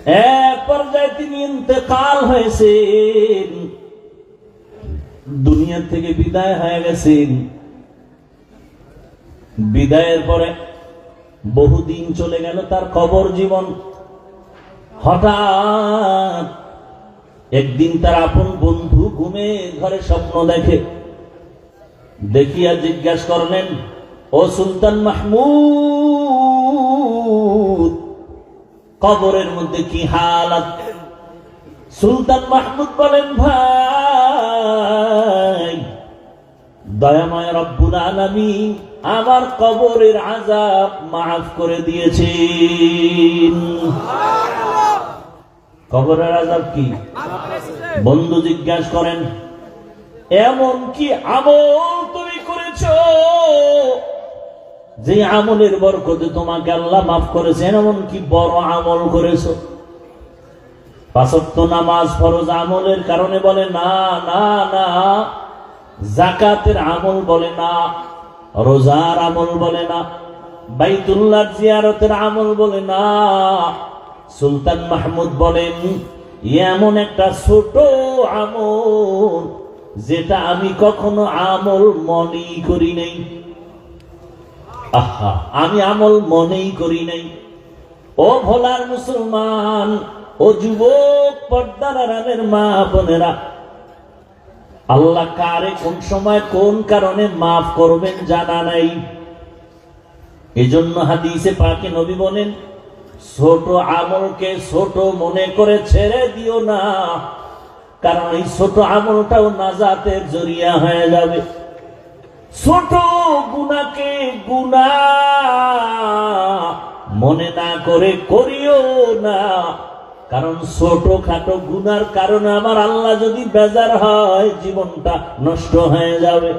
এক পর্যায়ে তিনি ইন্তেকাল হয়েছেন, দুনিয়া থেকে বিদায় হয়ে গেছেন। বিদায়ের পরে বহুদিন চলে গেল তার কবর জীবন। হঠাৎ একদিন তার আপন বন্ধু ঘুমে ঘরে স্বপ্ন দেখে, দেখিয়া জিজ্ঞাসা করলেন, ও সুলতান মাহমুদ, কবরের মধ্যে কি হালাত? সুলতান মাহমুদ বলেন, ভাই, দয়াময় রব্বুল আলামিন আমার কবরের আযাব মাফ করে দিয়েছেন। কবরের আযাব কি? বন্ধু জিজ্ঞাসা করেন, এমন কি আমল তুমি করেছো যে আমলের বরকতে তোমাকে আল্লাহ মাফ করেছেন? এমন কি বড় আমল করেছো? 5 ওয়াক্ত নামাজ ফরজ আমলের কারণে বলে না, না, না। যাকাতের আমল বলে না, রোজার আমল বলে না, বাইতুল্লাহ জিয়ারতের আমল বলে না। সুলতান মাহমুদ বলেন, এমন একটা ছোট আমল যেটা আমি কখনো আমল মনেই করি নাই। আহা, আমি আমল মনেই করি নাই। ও ভোলার মুসলমান, ও যুবক, পর্দার আড়ালের মা বোনেরা, আল্লাহ কারে কোন সময় কোন কারণে মাফ করবেন জানা নাই। এজন্য হাদিসে পাকে নবী বলেন, ছোট আমলকে ছোট মনে করে ছেড়ে দিও না, কারণ এই ছোট আমলটাও নাজাতের জরিয়া হয়ে যাবে। ছোট গুনাহকে গুনাহ মনে না করে করিও না, কারণ ছোট খাটো গুনার কারণে আমার আল্লাহ যদি বেজার হয়, জীবনটা নষ্ট হয়ে যাবে।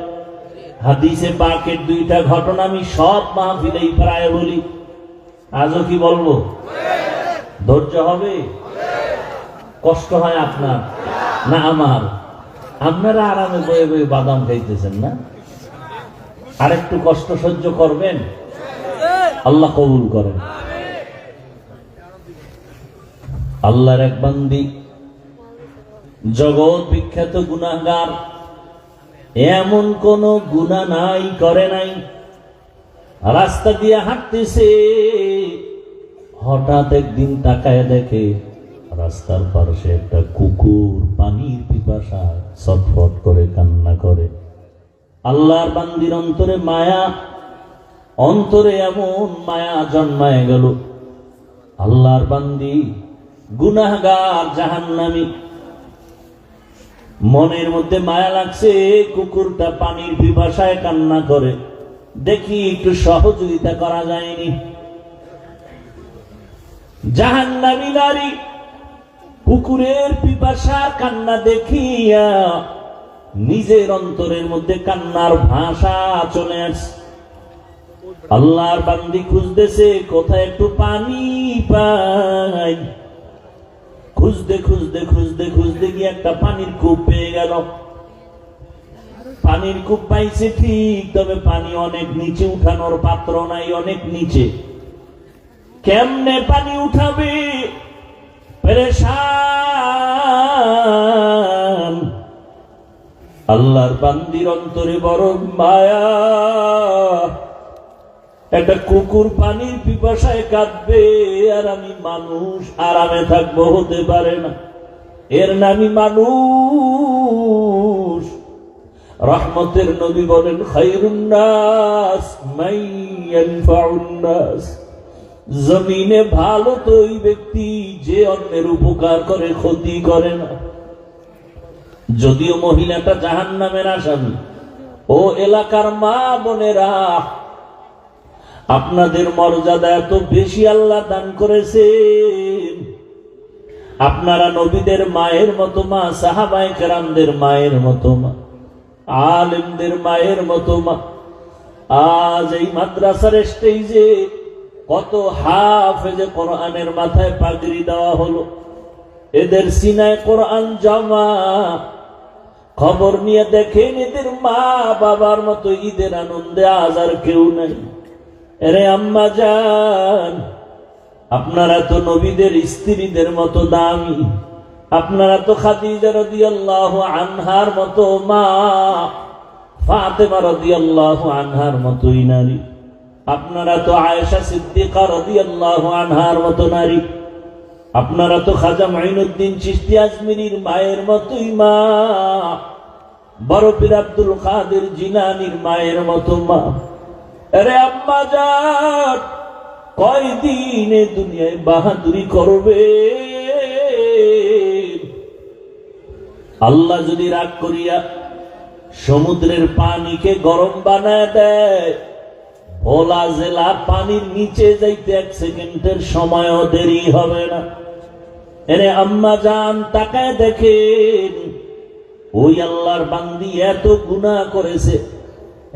হাদিসে পাকের 2টা ঘটনা আমি সব মাহফিলেই প্রায় বলি, আজও কি বলবো? ধৈর্য হবে? কষ্ট হয় আপনার না আমার? আপনারা আরামে বয়ে বয়ে বাদাম খাইতেছেন না? আরেকটু কষ্ট সহ্য করবেন, আল্লাহ কবুল করেন। আল্লাহর এক বান্দি, জগৎ বিখ্যাত গুনাহগার, এমন কোন গুনাহ নাই করে নাই। রাস্তা দিয়ে হাঁটতেছে, হঠাৎ একদিন তাকায় দেখে রাস্তার পাশে একটা কুকুর পানির পিপাসায় ছটফট করে কান্না করে। আল্লাহর বান্দির অন্তরে মায়া, অন্তরে এমন মায়া জন্মায় গেল। আল্লাহর বান্দি গুনাহগার, জাহান্নামী, মনের মধ্যে মায়া লাগছে, কুকুরটা পানির পিপাসায় কান্না করে, দেখি একটু সহযোগিতা করা যায়নি। জাহান্নামী নারী কুকুরের পিপাসার কান্না দেখিয়া নিজের অন্তরের মধ্যে কান্নার ভাষা চলে আসছে। আল্লাহর বান্দি খুঁজতেছে কোথায় একটু পানি পাই। খুঁজতে খুঁজতে খুঁজতে খুঁজতে গিয়ে একটা পানির কূপ পেয়ে গেল। পানির কূপ পাইছে ঠিক, তবে পানি অনেক নিচে, উঠানোর পাত্র নাই, অনেক নিচে। কেমনে পানি উঠাবে? পেরেশান। আল্লাহর বান্দির অন্তরে বড় মায়া। একটা কুকুর পানির পিপাসায় কাঁদবে, আর আমি মানুষ আরামে থাকবো, হতে পারে না। এর নামই মানুষ। রহমতের নবী বলেন, খায়রুন নাস মান ইয়ানফাউন নাস। জমিনে ভালো তো ওই ব্যক্তি যে অন্যের উপকার করে, ক্ষতি করে না। যদিও মহিলাটা জাহান্নামের আসামি। ও এলাকার মা বোনেরা, আপনাদের মর্যাদা এত বেশি আল্লাহ দান করেছেন। আপনারা নবীদের মায়ের মতো মা, সাহাবায়ে কেরামদের মায়ের মতো মা, আলেমদের মায়ের মতো মা। আজ এই মাদ্রাসার স্টেজে কত হাফেজে কোরআনের মাথায় পাগড়ি দেওয়া হলো, এদের সিনায় কোরআন জমা। খবর নিয়ে দেখেন, এদের মা বাবার মতো ঈদের আনন্দে আজ আর কেউ নাই। এরে আম্মা জান, আপনারা তো নবীদের স্ত্রীদের মতো দামি, আপনারা তো খাদিজা রাদিয়াল্লাহু আনহার মতো মা, ফাতেমা রাদিয়াল্লাহু আনহার মতোই নারী, আপনারা তো আয়েশা সিদ্দিকা রাদিয়াল্লাহু আনহার মতো নারী, আপনারা তো খাজা মাইনুদ্দিন চিশতি আজমিরির মায়ের মতোই মা, বড় পীর আব্দুল কাদের জিলানীর মায়ের মতো মা। আরে আম্মা জান, কয়দিনে দুনিয়ায় বাহাদুরি করবে? আল্লাহ যদি রাগ করিয়া সমুদ্রের পানিকে গরম বানায় দেয়, ভোলা জেলা পানির নিচে যাইতে 1 সেকেন্ডের সময়ও দেরি হবে না। এরে আম্মা জান, তাকায় দেখেন, ওই আল্লাহর বান্দি এত গুনাহ করেছে,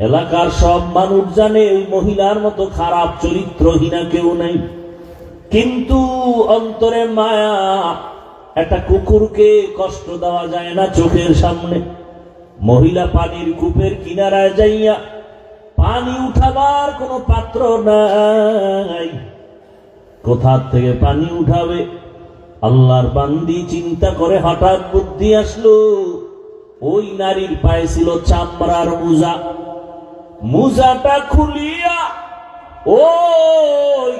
এলাকার সব মানুষ জানে ওই মহিলার মতো খারাপ চরিত্রহীনা কেউ নাই, কিন্তু অন্তরে মায়া। একটা কুকুরকে কষ্ট দেওয়া যায় না চোখের সামনে। মহিলা পানির কূপের কিনারায় যাইয়া পানি উঠাবার কোনো পাত্র নাই, কোথা থেকে পানি উঠাবে? আল্লাহর বান্দি চিন্তা করে হঠাৎ বুদ্ধি আসলো, ওই নারীর পায়ে ছিল চামড়ার মোজা। মোজাটা খুলিয়া ওই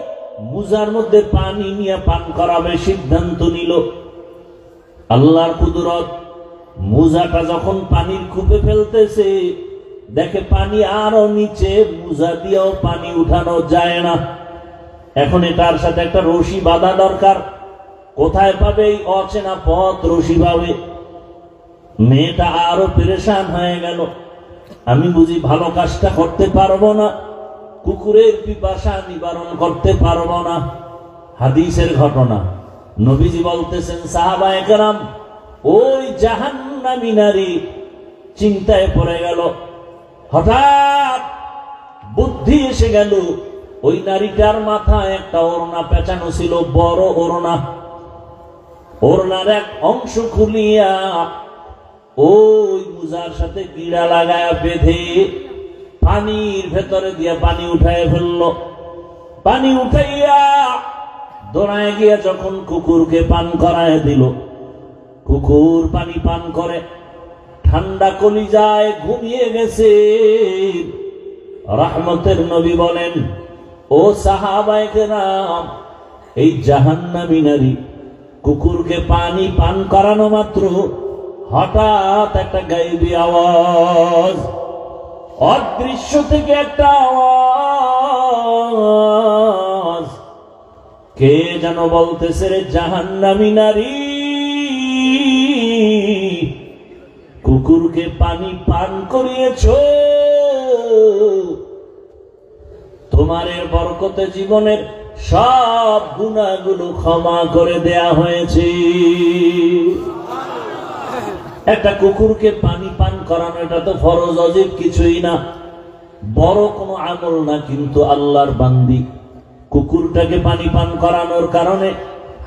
মোজার মধ্যে পানি নিয়ে পান করাবে সিদ্ধান্ত নিল। আল্লাহর কুদরত, মোজাটা যখন পানির কূপে ফেলতেছে, দেখে পানি আরো নিচে, মোজা দিয়েও পানি উঠানো যায় না। এখন এটার সাথে একটা রশি বাঁধা দরকার। কোথায় পাবে এই অচেনা পথ রশি পাবে? মেয়েটা আরো পেরেশান হয়ে গেল, আমি বুঝি ভালো কাজটা করতে পারবো না, কুকুরের পিপাসা নিবারণ করতে পারবো না। হাদিসের ঘটনা, নবীজি বলতেছেন, সাহাবায়ে কেরাম ওই জাহান্নামী নারী চিন্তায় পড়ে গেল। হঠাৎ বুদ্ধি এসে গেল, ওই নারীটার মাথায় একটা ওড়না পেঁচানো ছিল, বড় ওড়না। ওড়নার এক অংশ খুলিয়া ওই মোজার সাথে গিড়া লাগায়া বেঁধে পানির ভেতরে দিয়া পানি উঠায় ফেলল। পানি উঠাইয়া দৌড়ায় গিয়া যখন কুকুরকে পান করায় দিল, কুকুর পানি পান করে ঠান্ডা কলিজায় ঘুমিয়ে গেছে। রহমতের নবী বলেন, ও সাহাবায়ে কেরাম, এই জাহান্নামী নারী কুকুরকে পানি পান করানো মাত্র হঠাৎ একটা গায়েবী আওয়াজ, অদৃশ্য থেকে একটা আওয়াজ, কে যেন বলতেছে, রে জাহান্নামী নারী, কুকুরকে পানি পান করিয়েছ, তোমার এর বরকতে জীবনের সব গুনাহগুলো ক্ষমা করে দেয়া হয়েছে। একটা কুকুরকে পানি পান করানো, এটা তো ফরজ অজিব কিছুই না, বড় কোনো আমল না, কিন্তু আল্লাহর বান্দি কুকুরটাকে পানি পান করানোর কারণে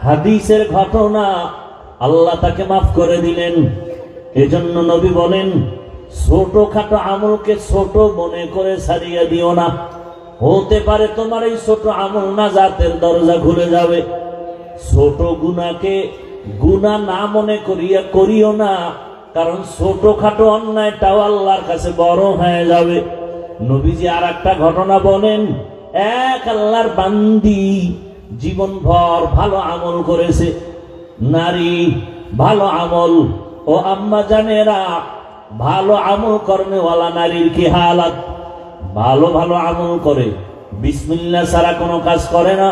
হাদিসের ঘটনা, আল্লাহ তাকে মাফ করে দিলেন। এজন্য নবী বলেন, ছোটখাটো আমলকে ছোট মনে করে ছাড়িয়ে দিও না, হতে পারে তোমার এই ছোট আমল নাজাতের দরজা খুলে যাবে। ছোট গুনাহকে গুনাহ না মনে করিও না, কারণ ছোটখাটো অন্যায়টাও আল্লাহর কাছে বড় হয়ে যাবে। নবীজি আর একটা ঘটনা বলেন, এক আল্লাহর বান্দি জীবনভর ভালো আমল করেছে। নারী ভালো আমল, ও আম্মা জানেরা, ভালো আমল কর্মেওয়ালা নারীর কি হালাত? ভালো ভালো আমল করে, বিসমিল্লাহ ছাড়া কোনো কাজ করে না,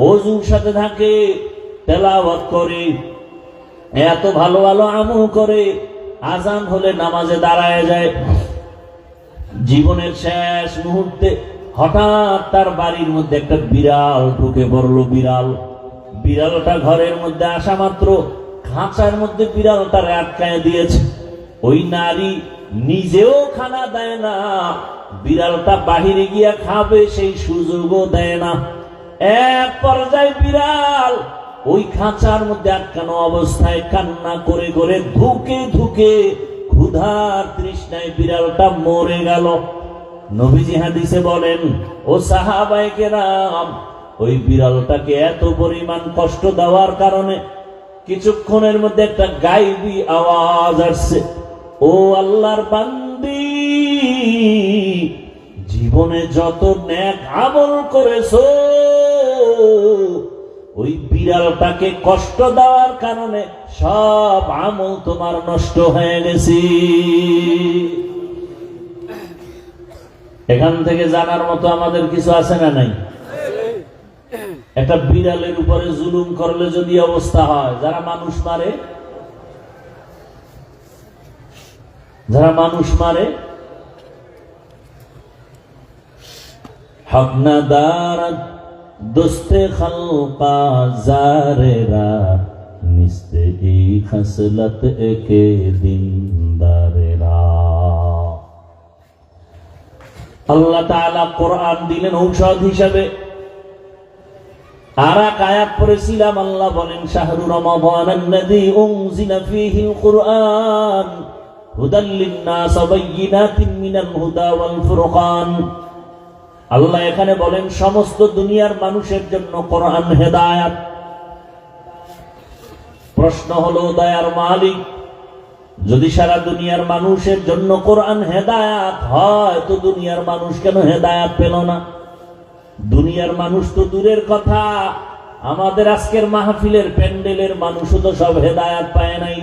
ওযুর সাথে থাকে, তেলাওয়াত করে, এত ভালো ভালো আমল করে, আজান হলে নামাজে দাঁড়ায় যায়। জীবনের শেষ মুহূর্তে হঠাৎ তার বাড়ির মধ্যে একটা বিড়াল ঢুকে পড়লো। বিড়ালটা ঘরের মধ্যে আসা মাত্র খাঁচার মধ্যে বিড়ালটারে আটকায় দিয়েছে। ওই নারী নিজেও খানা দেয় না, বিড়ালটা বাহিরে গিয়া খাবে সেই সুযোগও দেয় না। এক পর্যায়ে বিড়াল ওই খাঁচার মধ্যে আটকানো অবস্থায় কান্না করে করে ধুকে ধুকে ক্ষুধার তৃষ্ণায় বিড়ালটা মরে গেল। নবীজি হাদিসে বলেন, ও সাহাবায়ে কেরাম, ওই বিড়ালটাকে এত পরিমাণ কষ্ট দেওয়ার কারণে কিছুক্ষণের মধ্যে একটা গায়েবী আওয়াজ আসছে, ও আল্লাহর বান্দি, জীবনে যত নেক আমল করেছো ওই বিড়ালটাকে কষ্ট দেওয়ার কারণে সব আমল তোমার নষ্ট হয়ে গেছে। এখান থেকে জানার মতো আমাদের কিছু আছে না নাই? একটা বিড়ালের উপরে জুলুম করলে যদি অবস্থা হয়, যারা মানুষ মারে হক না দারাত দোস্তে খালকা জারেরা নিস্তে এই খাসলত একে দিনদারেরা। আল্লাহ তাআলা কোরআন দিলেন ঔষধ হিসাবে। আর এক আয়াত পড়েছিলাম, আল্লাহ বলেন শাহরু রমাদানাল্লাযী উনজিলা ফীহিল কুরআন হুদাল লিন-নাস ওয়া বায়্যিনাতিন মিনাল হুদা ওয়াল ফুরকান। আল্লাহ এখানে বলেন সমস্ত দুনিয়ার মানুষের জন্য কোরআন হেদায়েত। প্রশ্ন হলো, দয়ার মালিক, যদি সারা দুনিয়ার মানুষের জন্য কোরআন হেদায়েত হয় তো দুনিয়ার মানুষ কেন হেদায়েত পেল না? দুনিয়ার মানুষ তো দূরের কথা, আমাদের আজকের মাহফিলের প্যান্ডেলের মানুষও তো সব হেদায়েত পায় নাই।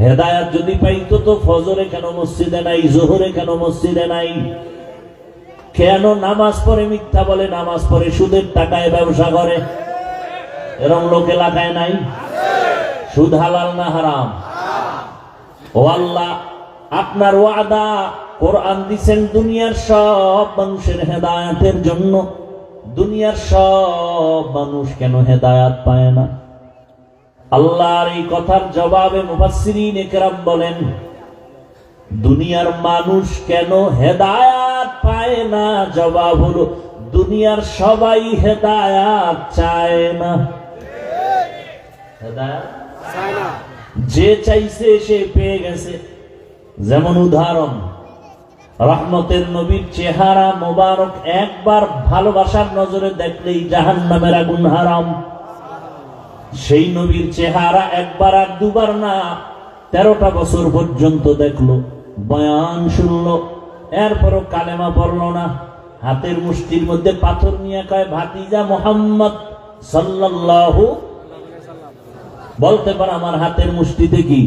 হেদায়েত যদি পাইতো তো ফজরে কেন মসজিদে নাই, জোহরে কেন মসজিদে নাই? কেন নামাজ পড়ে মিথ্যা বলে, নামাজ পড়ে সুদের টাকায় ব্যবসা করে? এরকম লোক এলাকায় নাই? সুদ হালাল না হারাম? ও আল্লাহ, আপনার ওয়াদা, কোরআন দিছেন দুনিয়ার সব মানুষের হেদায়েতের জন্য। দুনিয়ার সব মানুষ কেন হেদায়েত পায় না? আল্লাহর এই কথার জবাবে মুফাসসিরিনে কেরাম বলেন, দুনিয়ার মানুষ কেন হেদায়েত পায় না? জবাব হলো, দুনিয়ার সবাই হেদায়েত চায় না। হেদায়েত চায় না, যে চাইছে সে পেয়ে গেছে। যেমন উদাহরণ, রহমতের নবীর চেহারা মোবারক একবার ভালোবাসার নজরে দেখলেই জাহান্নামের আগুন হারাম। সেই নবীর চেহারা একবার আর দুবার না, 13টা বছর পর্যন্ত দেখলো, বয়ান শুনলো, এরপরও কালেমা পড়লো না। হাতের মুষ্টির মধ্যে পাথর নিয়ে কয়, ভাতিজা মুহাম্মদ সাল্লাল্লাহু, বলতে পার আমার হাতের মুষ্টিতে কি?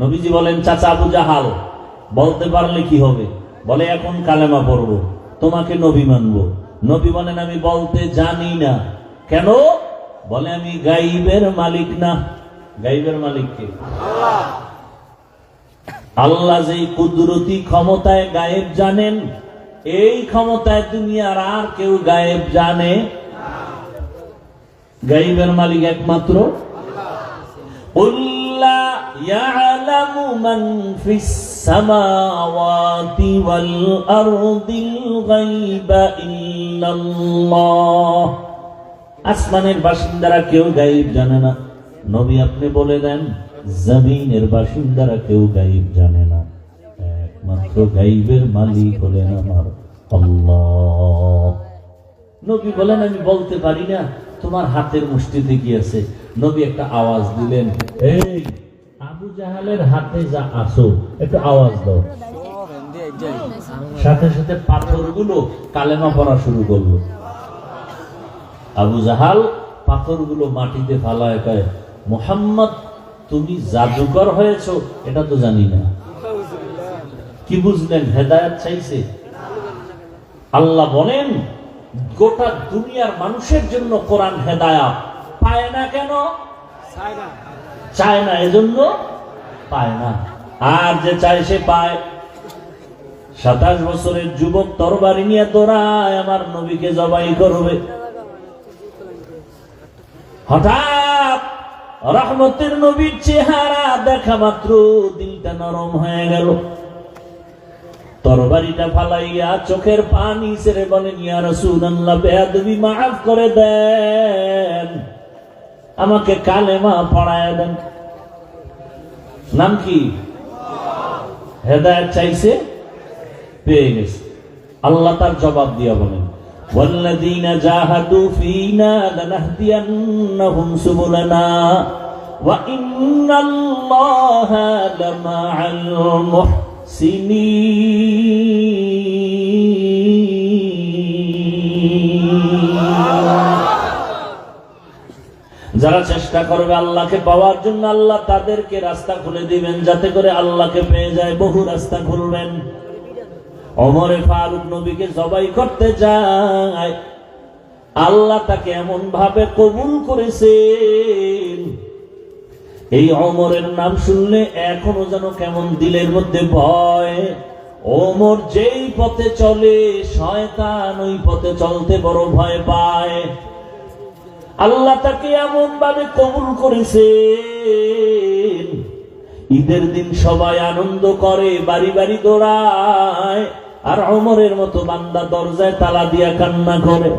নবীজি বলেন, চাচা আবু জাহাল, বলতে পারলে কি হবে? বলে, এখন কালেমা পড়বো, তোমাকে নবী মানবো। নবী বলেন, আমি বলতে জানি না। কেন? বলে, আমি গাইবের মালিক না। গাইবের মালিক কে? আল্লাহ। আল্লাহ যেই কুদরতি ক্ষমতায় গায়েব জানেন, এই ক্ষমতায় দুনিয়ার আর কেউ গায়েব জানে? গাইবের মালিক একমাত্র আল্লাহ। ইয়ালামু মান ফিস সামাওয়াতি ওয়াল আরদিল গায়বা ইল্লাল্লাহ। আসমানের বাসিন্দারা কেউ গায়েব জানে না। নবী আপনি বলে দেন, জমিনের বাসিন্দারা কেউ গায়েব জানে না, একমাত্র গায়েবের মালিক হলেন আমার আল্লাহ। নবী বলেন, আমি বলতে পারি না, তোমার হাতের মুষ্টিতে কি আছে? নবী একটা আওয়াজ দিলেন, এই আবু জাহালের হাতে যা আসো, একটু আওয়াজ দাও। সাথে সাথে পাথরগুলো কালেমা পড়া শুরু করলো। আবু জাহাল পাথরগুলো মাটিতে ফালায় কয়, মুহাম্মদ তুমি জাদুকর হয়েছ এটা তো জানি না। কি বুঝলেন? হেদায়েত চাইছে। আল্লাহ বলেন, গোটা দুনিয়ার মানুষের জন্য কোরআন হেদায়েত পায় না। কেন চায় না? এজন্য পায় না। আর যে চায় সে পায়। 27 বছরের যুবক তরবারি নিয়ে দৌড়ায় আমার নবীকে জবাই করবে। হঠাৎ রহমতের নবীর চেহারা দেখা মাত্র দিলটা নরম হয়ে গেল। তরবারিটা ফালাইয়া চোখের পানি ছেড়ে বলেন, ইয়া রাসূলুল্লাহ, বেয়াদবি মাফ করে দেন, আমাকে কালেমা পড়ায় দেন। নাম কি? হেদায়েত চাইছে, পেয়ে গেছে। আল্লাহ তার জবাব দিয়া বলেন, ওয়াল্লাযীনা জাহাদু ফীনা লানাহদিয়ান্নাহুম সুবুলানা ওয়া ইন্নাল্লাহা লামাআল মুহসিনিন। যারা চেষ্টা করবে আল্লাহকে পাওয়ার জন্য, আল্লাহ তাদেরকে রাস্তা খুলে দিবেন, যাতে করে আল্লাহকে পেয়ে যায়। বহু রাস্তা খুলবেন। ওমরে ফারুক নবীকে জবাই করতে যায়, আল্লাহ তাকে এমন ভাবে কবুল করেছেন, এই ওমরের নাম শুনলে এখনো যেন কেমন দিলের মধ্যে ভয়। ওমর যেই পথে চলে, শয়তান ওই পথে চলতে বড় ভয় পায়। আল্লাহ তাকে এমন ভাবে কবুল করেছেন, ঈদের দিন সবাই আনন্দ করে, বাড়ি বাড়ি দৌড়ায়, আর ওমরের মতো বান্দা দরজায় তালা দিয়া কান্না করে।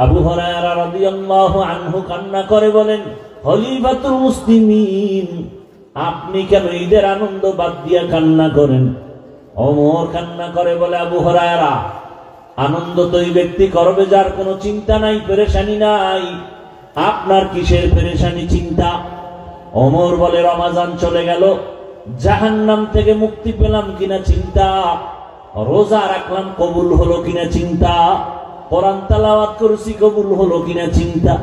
আবু হুরায়রা রাদিয়াল্লাহু আনহু কান্না করে বলেন, খলিফাতুল মুসলিমিন, আপনি কেন ঈদের আনন্দ বাদ দিয়া কান্না করেন? ওমর কান্না করে বলে, আবু হুরায়রা, আনন্দ তো ওই ব্যক্তি করবে যার কোনো চিন্তা নাই, পেরেশানি নাই। আপনার কিসের পেরেশানি, চিন্তা? ওমর বলে, রমাজান চলে গেল, জাহান্নাম থেকে মুক্তি পেলাম কিনা চিন্তা, রোজা রাখলাম কবুল হলো কিনা চিন্তা, কোরআন তেলাওয়াত করছি কবুল হলো কিনা চিন্তা।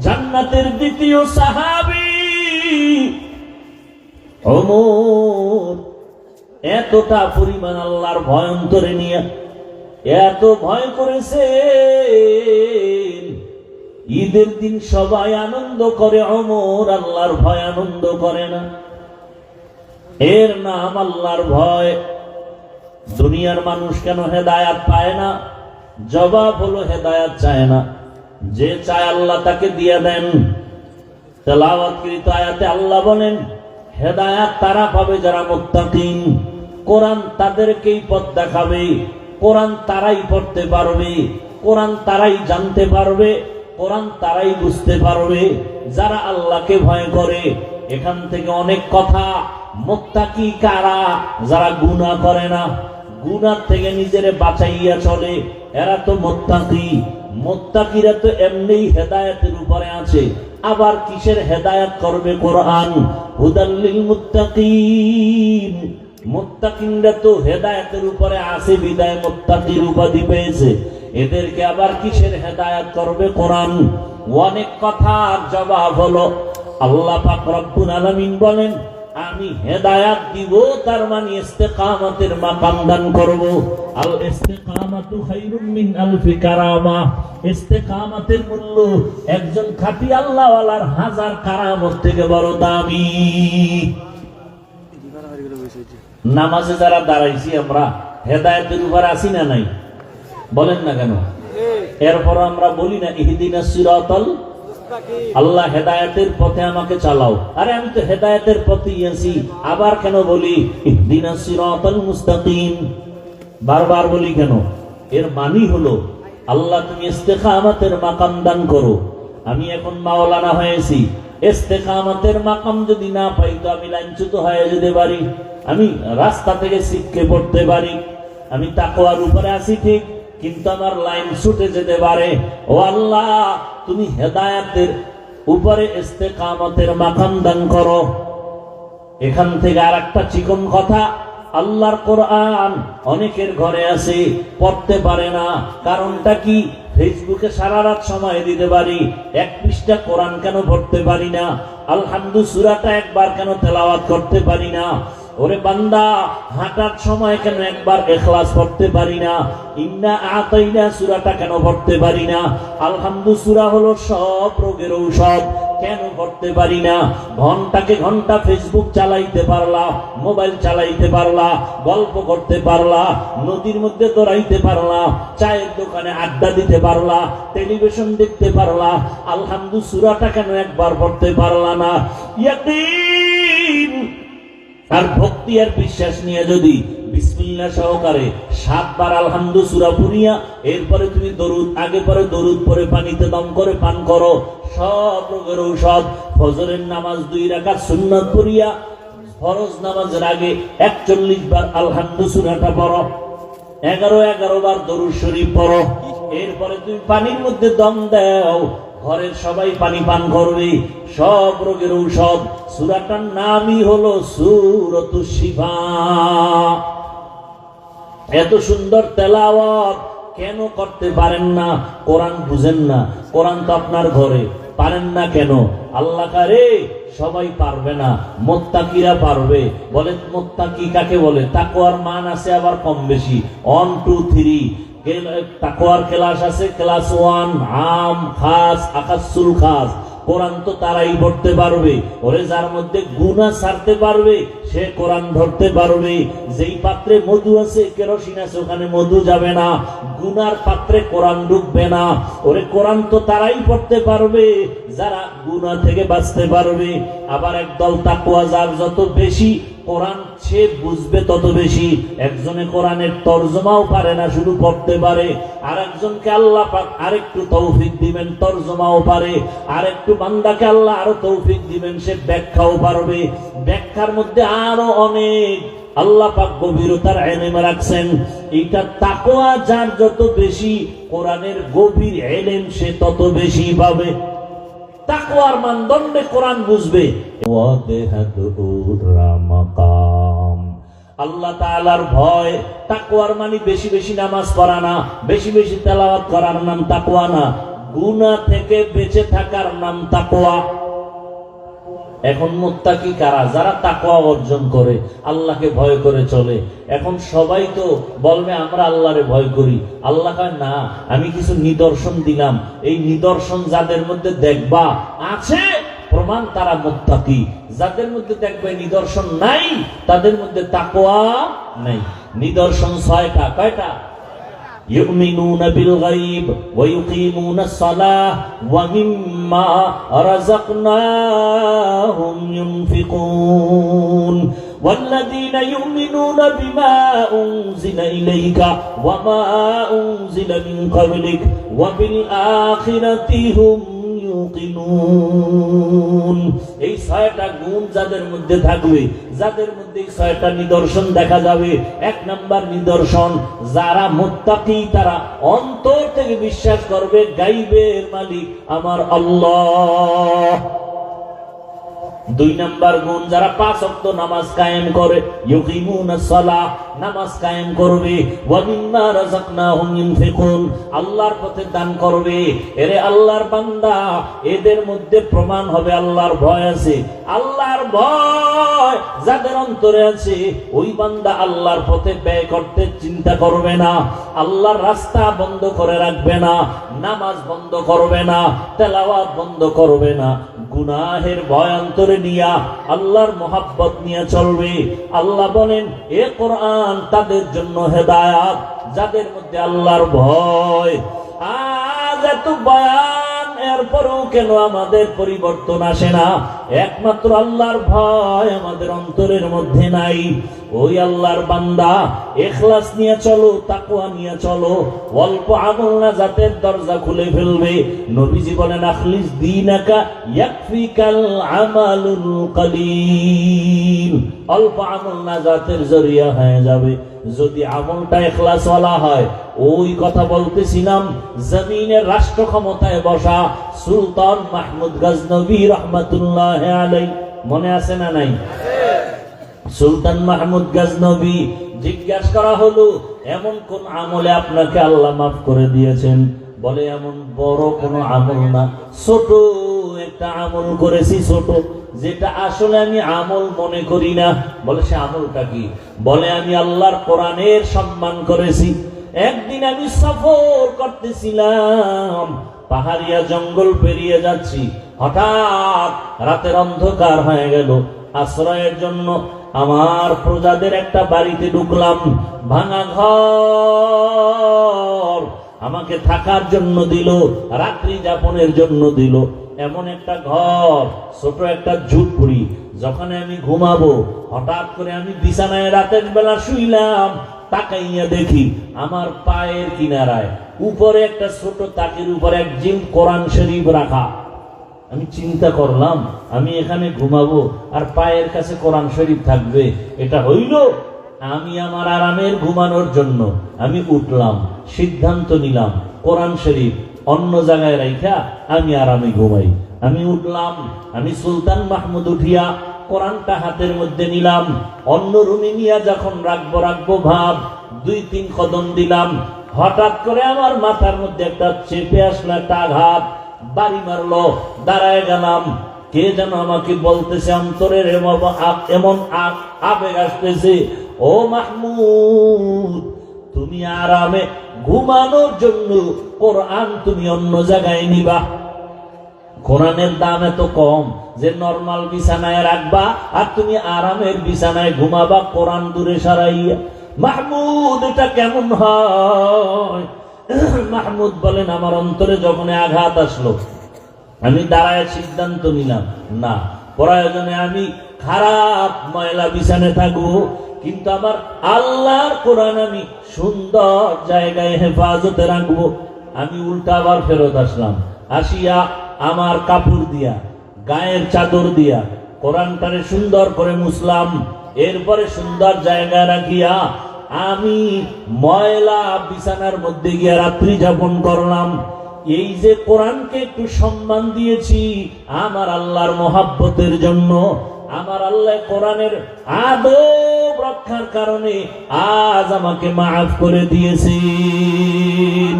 জান্নাতের দ্বিতীয় সাহাবী ওমর এতটা পরিমাণ আল্লাহর ভয় অন্তরে নিয়ে এত ভয় করেছে, ঈদের দিন সবাই আনন্দ করে, ওমর আল্লাহর ভয় আনন্দ করে না। এর নাম আল্লাহর ভয়। দুনিয়ার মানুষ কেন হেদায়াত পায় না? জবাব হলো হেদায়াত চায় না। যে চায় আল্লাহ তাকে দিয়ে দেন। তেলাওয়াতকৃত আয়াতে আল্লাহ বলেন, হেদায়াত তারা পাবে যারা মুত্তাকিন। কোরআন তাদেরকেই পথ দেখাবে, কোরআন তারাই পড়তে পারবে, কোরআন তারাই জানতে পারবে, কোরআন তারাই বুঝতে পারবে যারা আল্লাহকে ভয় করে। এখান থেকে অনেক কথা। মুত্তাকি কারা? যারা গুনাহ করে না, গুনাহ থেকে নিজেরে বাঁচাইয়া চলে, এরা তো মুত্তাকি। মুত্তাকিরা তো এমনিই হেদায়েতের উপরে আছে, আবার কিসের হেদায়েত করবে? কোরআন। হুদাল লিল মুত্তাকিন, মুত্তাকিনরা তো হেদায়েতের উপরে আছে বিদায় মুত্তাকির উপাধি পেয়েছে, এদেরকে আবার কিসের হেদায়েত করবে? কোরআন। অনেক কথার জবাব হলো আল্লাহ পাক রব্বুল আলামিন বলেন, আমি হেদায়াত দিব, তার মানে ইস্তেকামতের মাকাম দান করব। আল ইস্তেকামাতু খায়রুম মিন আলফি কারামা। ইস্তেকামতের মূল্য একজন খাঁটি আল্লাহওয়ালার 1000 কারামত থেকে বড় দামি। নামাজে যারা দাঁড়াইছি আমরা হেদায়েতের উপর আছি না নাই? বলেন না কেন? এরপর আমরা বলি না ইহদিনাস সিরাতাল, আল্লাহ হেদায়েতের পথে আমাকে চালাও। আরে আমি তো হেদায়েতের পথেই আছি, আবার কেন বলি ইহদিনাস সিরাতাল মুস্তাকিম? বারবার বলি কেন? এর মানি হলো আল্লাহ তুমি ইস্তেকামতের মাকাম দান করো। আমি এখন মাওলানা হয়েছি, ইস্তেকামতের মাকাম যদি না পাই তো আমি লাঞ্ছিত হয়ে যেতে পারি, আমি রাস্তা থেকে ছিটকে পড়তে পারি। আমি তাকওয়ার উপরে আছি ঠিক, কিন্তু আমার লাইন ছুটে যেতে পারে। ও আল্লাহ, তুমি হেদায়েতের উপরে ইস্তেকামতের মাকাম দান করো। এখান থেকে আরেকটা চিকন কথা, আল্লাহর কোরআন অনেকের ঘরে আছে, পড়তে পারে না। কারণটা কি? ফেসবুকে সারা রাত সময় দিতে পারি, 1 পৃষ্ঠা কোরআন কেন পড়তে পারি না? আলহামদু সূরাটা একবার কেন তেলাওয়াত করতে পারি না? ওরে বান্দা, হাঁটার সময় কেন একবার ইখলাস পড়তে পারি না? ইন্না আতাইনা সূরাটা কেন পড়তে পারি না? আলহামদু সূরা হলো সব রোগের ঔষধ, কেন পড়তে পারি না? ঘন্টাকে ঘন্টা ফেসবুক চালাইতে পারলা, মোবাইল চালাইতে পারলা, গল্প করতে পারলা, নদীর মধ্যে দৌড়াইতে পারলা, চায়ের দোকানে আড্ডা দিতে পারলা, টেলিভিশন দেখতে পারলা, আলহামদু সূরাটা কেন একবার পড়তে পারলা না? ইয়াকিন আর ভক্তি আর বিশ্বাস নিয়ে যদি বিসমিল্লাহ সহকারে 7 বার আলহামদু সূরা পড়িয়া এরপরে তুমি দরুদ আগে পরে দরুদ পরে পানিতে দম করে পান করো, সব রোগের ঔষধ। ফজরের নামাজ 2 রাকাত সুন্নাত পড়িয়া ফরজ নামাজের আগে 41 বার আলহামদু সূরাটা পড়ো, 11 বার দরুদ শরীফ পড়ো, এরপরে তুমি পানির মধ্যে দম দাও, ঘরের সবাই পানি পান করবে, সব রোগের ঔষধ। সূরাটার নামই হলো সূরাতুশ শিফা। এত সুন্দর তেলাওয়াত কেন করতে পারেন না? কোরআন বুঝেন না? কোরআন তো আপনার ঘরে, পারেন না কেন? আল্লাহ কারে সবাই পারবে না, মুত্তাকিরা পারবে। বলেন মুত্তাকি কাকে বলে? তাকওয়ার মান আছে আবার কম বেশি, 1 2 3 তাকওয়ার ক্লাস আছে, ক্লাস 1 আম খাস আকাসুল খাস। কোরআন তো তারাই পড়তে পারবে, ওরে যার মধ্যে গুনাহ ছাড়তে পারবে সে কোরআন ধরতে পারবে। যেই পাত্রে মধু আছে, কেরোসিন আছে, ওখানে মধু যাবে না, গুনার পাত্রে কোরআন ঢুকবে না। ওরে কোরআন তো তারাই পড়তে পারবে যারা গুনাহ থেকে বাঁচতে পারবে। আবার একদল তাকওয়া যার যত বেশি, কোরআন সে বুঝবে তত বেশি। একজনে কোরআনের তরজমাও পারে না, শুধু পড়তে পারে। আর একজনকে আল্লাহ পাক আরেকটু তৌফিক দিবেন, তরজমাও পারে। আর একটু বান্দাকে আল্লাহ আরো তৌফিক দিবেন, সে ব্যাখ্যাও পারবে। ব্যাখ্যার মধ্যে আরো অনেক আল্লাহ পাক গভীরতার ইলম রাখছেন। এটা তাকওয়া যার যত বেশি, কোরআনের গভীর ইলম সে তত বেশি পাবে। তাকওয়ার মানদণ্ডে কোরআন বুঝবে। আল্লাহ তাআলার ভয়, তাকওয়ার মানে বেশি বেশি নামাজ পড়া না, বেশি বেশি তেলাওয়াত করার নাম তাকওয়া না, গুনাহ থেকে বেঁচে থাকার নাম তাকওয়া। এখন মুত্তাকি কারা? যারা তাকওয়া অর্জন করে, আল্লাহকে ভয় করে চলে। এখন সবাই তো বলবে আমরা আল্লাহরে ভয় করি। আল্লাহ কয় না, আমি কিছু নিদর্শন দিলাম, এই নিদর্শন যাদের মধ্যে দেখবা আছে প্রমাণ তারা মুত্তাকি। যাদের মধ্যে দেখবে নিদর্শন নাই, তাদের মধ্যে তাকওয়া নাই। নিদর্শন 6টা। কয়টা? يؤمنون بالغيب ويقيمون الصلاة ومما رزقناهم ينفقون والذين يؤمنون بما أنزل إليك وما أنزل من قبلك وبالآخرة هم يوقنون। এই 6টা গুণ যাদের মধ্যে থাকবে, যাদের মধ্যে 6টা নিদর্শন দেখা যাবে। 1 নাম্বার নিদর্শন, যারা মুত্তাকি তারা অন্তর থেকে বিশ্বাস করবে গায়বের মালিক আমার আল্লাহ। 2 নাম্বার গুণ, যারা 5 ওয়াক্ত নামাজ কায়েম করে, ইউকিমুনাস সালাহ, নামাজ কায়েম করবে, ওয়া মিম্মা রাযাকনাহুম ইউনফিকুন, আল্লাহর পথে দান করবে। এরে আল্লাহর বান্দা, এদের মধ্যে প্রমাণ হবে আল্লাহর ভয় আছে। আল্লাহর ভয় যাদের অন্তরে আছে, ওই বান্দা আল্লাহর পথে ব্যয় করতে চিন্তা করবে না, আল্লাহর রাস্তা বন্ধ করে রাখবে না, নামাজ বন্ধ করবে না, তেলাওয়াত বন্ধ করবে না। গুনাহের ভয় অন্তরে নিয়া আল্লাহর মোহাব্বত নিয়ে চলবে। আল্লাহ বলেন এ কোরআন তাদের জন্য হেদায়াত, যাদের মধ্যে আল্লাহর ভয়। আজ এত বয়ান, এরপরেও কেন আমাদের পরিবর্তন আসে না? একমাত্র আল্লাহর ভয় আমাদের অন্তরের মধ্যে নাই। ওই আল্লাহর বান্দা ইখলাস নিয়ে চলো, তাকওয়া নিয়ে চলো, অল্প আমল নাজাতের দরজা খুলে ফেলবে। নবীজি বলেন আখলিস দীনাকা ইয়াকফিকাল আমালুল কলিল। অল্প আমল নাজাতের জরিয়া হয়ে যাবে যদি আমলটা ইখলাস ওয়ালা হয়। ওই কথা বলতেছিলাম, জমিনের রাষ্ট্র ক্ষমতায় বসা সুলতান মাহমুদ গজনবী রহমাতুল্লাহ আলাইহি, মনে আছে না নাই? সুলতান মাহমুদ গজনবী জিজ্ঞাসা করা হলো, এমন কোন আমলে আপনাকে আল্লাহ মাফ করে দিয়েছেন? বলে এমন বড় কোন আমল না, ছোট একটা আমল করেছি, ছোট, যেটা আসলে আমি আমল মনে করি না। বলে সে আমলটা কি? বলে আমি আল্লাহর কোরআনের সম্মান করেছি। একদিন আমি সফর করতেছিলাম, পাহাড়িয়া জঙ্গল পেরিয়ে যাচ্ছি, হঠাৎ রাতের অন্ধকার হয়ে গেল। আশ্রয়ের জন্য আমার প্রজাদের একটা বাড়িতে ঢুকলাম, ভাঙা ঘর, আমাকে থাকার জন্য দিল, রাত্রি যাপনের জন্য দিল। এমন একটা ঘর, ছোট একটা ঝুপড়ি। যখন আমি ঘুমাবো, হঠাৎ করে আমি বিছানায় রাতের বেলা শুইলাম, তাকাইয়া দেখি আমার পায়ের কিনারায় উপরে একটা ছোট তাকের উপরে এক জিম কোরআন শরীফ রাখা। আমি চিন্তা করলাম, আমি এখানে ঘুমাবো আর পায়ের কাছে কোরআন শরীফ থাকবে, এটা হইল? আমি আমার আরামের ঘুমানোর জন্য আমি উঠলাম, সিদ্ধান্ত নিলাম কোরআন শরীফ অন্য জায়গায় রাইখা আমি আরামে ঘুমাই। আমি উঠলাম, আমি সুলতান মাহমুদ উঠিয়া কোরআনটা হাতের মধ্যে নিলাম, অন্য রুমে নিয়ে যখন রাখবো ভাব 2-3 কদম দিলাম, হঠাৎ করে আমার মাথার মধ্যে একটা চেপে আসলো একটা আঘাত, বাড়ি মারলো। দাঁড়ায় গেলাম, কে যেন আমাকে বলতেছে, অন্তরের এমন আবেগ আসতেছে, ও মাহমুদ তুমি আরামে ঘুমানোর জন্য কোরআন তুমি অন্য জায়গায় নিবা। কোরআনের দাম এত কম যে নরমাল বিছানায় রাখবা আর তুমি আরামের বিছানায় ঘুমাবা কোরআন দূরে সরাইয়া। মাহমুদ এটা কেমন হয়? মাহমুদ বলেন, আমার অন্তরে যখন আঘাত আসলো আমি দাঁড়ায় সিদ্ধান্ত নিলাম, না প্রয়োজনে আমি খারাপ ময়লা বিছানায় থাকবো, কিন্তু আমার আল্লাহর কোরআন আমি সুন্দর জায়গায় হেফাজতে রাখবো। আমি উল্টা আবার ফেরত আসলাম, আসিয়া আমার কাপড় দিয়া গায়ের চাদর দিয়া কোরআনটারে সুন্দর করে মুছলাম, এরপরে সুন্দর জায়গায় রাখিয়া আমি ময়লা বিছানার মধ্যে গিয়া রাত্রি যাপন করলাম। এই যে কোরআনকে একটু সম্মান দিয়েছি আমার আল্লাহর মহাব্বতের জন্য, আমার আল্লাহ কোরআনের আদব রক্ষার কারণে আজ আমাকে মাফ করে দিয়েছেন।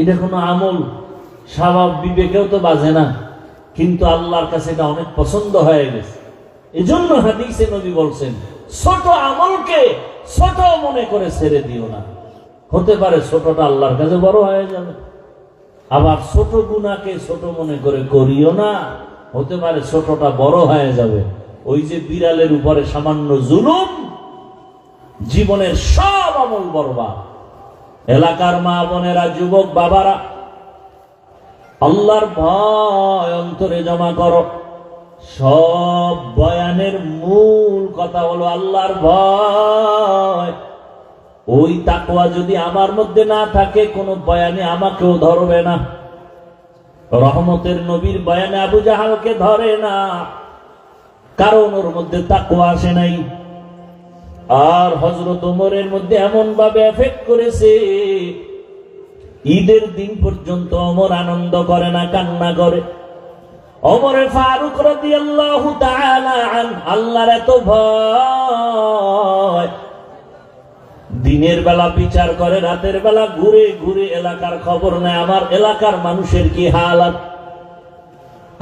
এটা কোনো আমল স্বভাব বিবেকেও তো বাজে না, কিন্তু আল্লাহর কাছে এটা অনেক পছন্দ হয়ে গেছে। এজন্য হাদিসে নবী বলছেন, ছোট আমলকে ছোট মনে করে ছেড়ে দিও না। হতে পারে ছোটটা আল্লাহর কাছে বড় হয়ে যাবে, আবার ছোট গুনাহকে ছোট মনে করে করিও না, হতে পারে ছোটটা বড় হয়ে যাবে। ওই যে বিড়ালের উপরে সামান্য জুলুম, জীবনের সব আমল বরবাদ। এলাকার মা বোনেরা, যুবক বাবারা, আল্লাহর ভয় অন্তরে জমা করো। সব বয়ানের মূল কথা হলো আল্লাহর ভয়। ওই তাকওয়া যদি আমার মধ্যে না থাকে, কোন বয়ানে আমাকেও ধরবে না। রহমতের নবীর বয়ানে আবু জাহালকে ধরে না, কারণ ওর মধ্যে তাকওয়া আসে নাই। আর হযরত ওমরের মধ্যে এমন ভাবে এফেক্ট করেছে, ঈদের দিন পর্যন্ত ওমর আনন্দ করে না, কান্না করে। ওমরে ফারুক রাদিয়াল্লাহু তাআলা আনহু, আল্লাহর এত ভয়, দিনের বেলা বিচার করে, রাতের বেলা ঘুরে ঘুরে এলাকার খবর নেয়, আমার এলাকার মানুষের কি হালাত।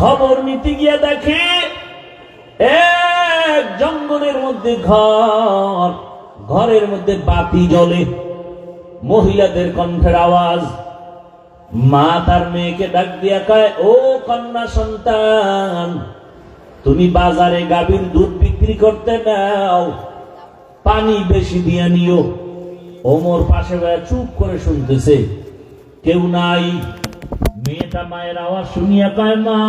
খবর নিতে গিয়ে দেখে এক জঙ্গলের মধ্যে ঘর, ঘরের মধ্যে বাতি জ্বলে, মহিলাদের কণ্ঠের আওয়াজ। মা তার মেয়েকে ডাক দিয়া কয়, ও কন্যা সন্তান, তুমি বাজারে গাভীর দুধ বিক্রি করতে নাও, পানি বেশি দিয়া নিও। ওমর পাশে চুপ করে শুনতেছে, কেউ নাই। মেয়েটা মায়ের আওয়াজ শুনিয়া কয়, মা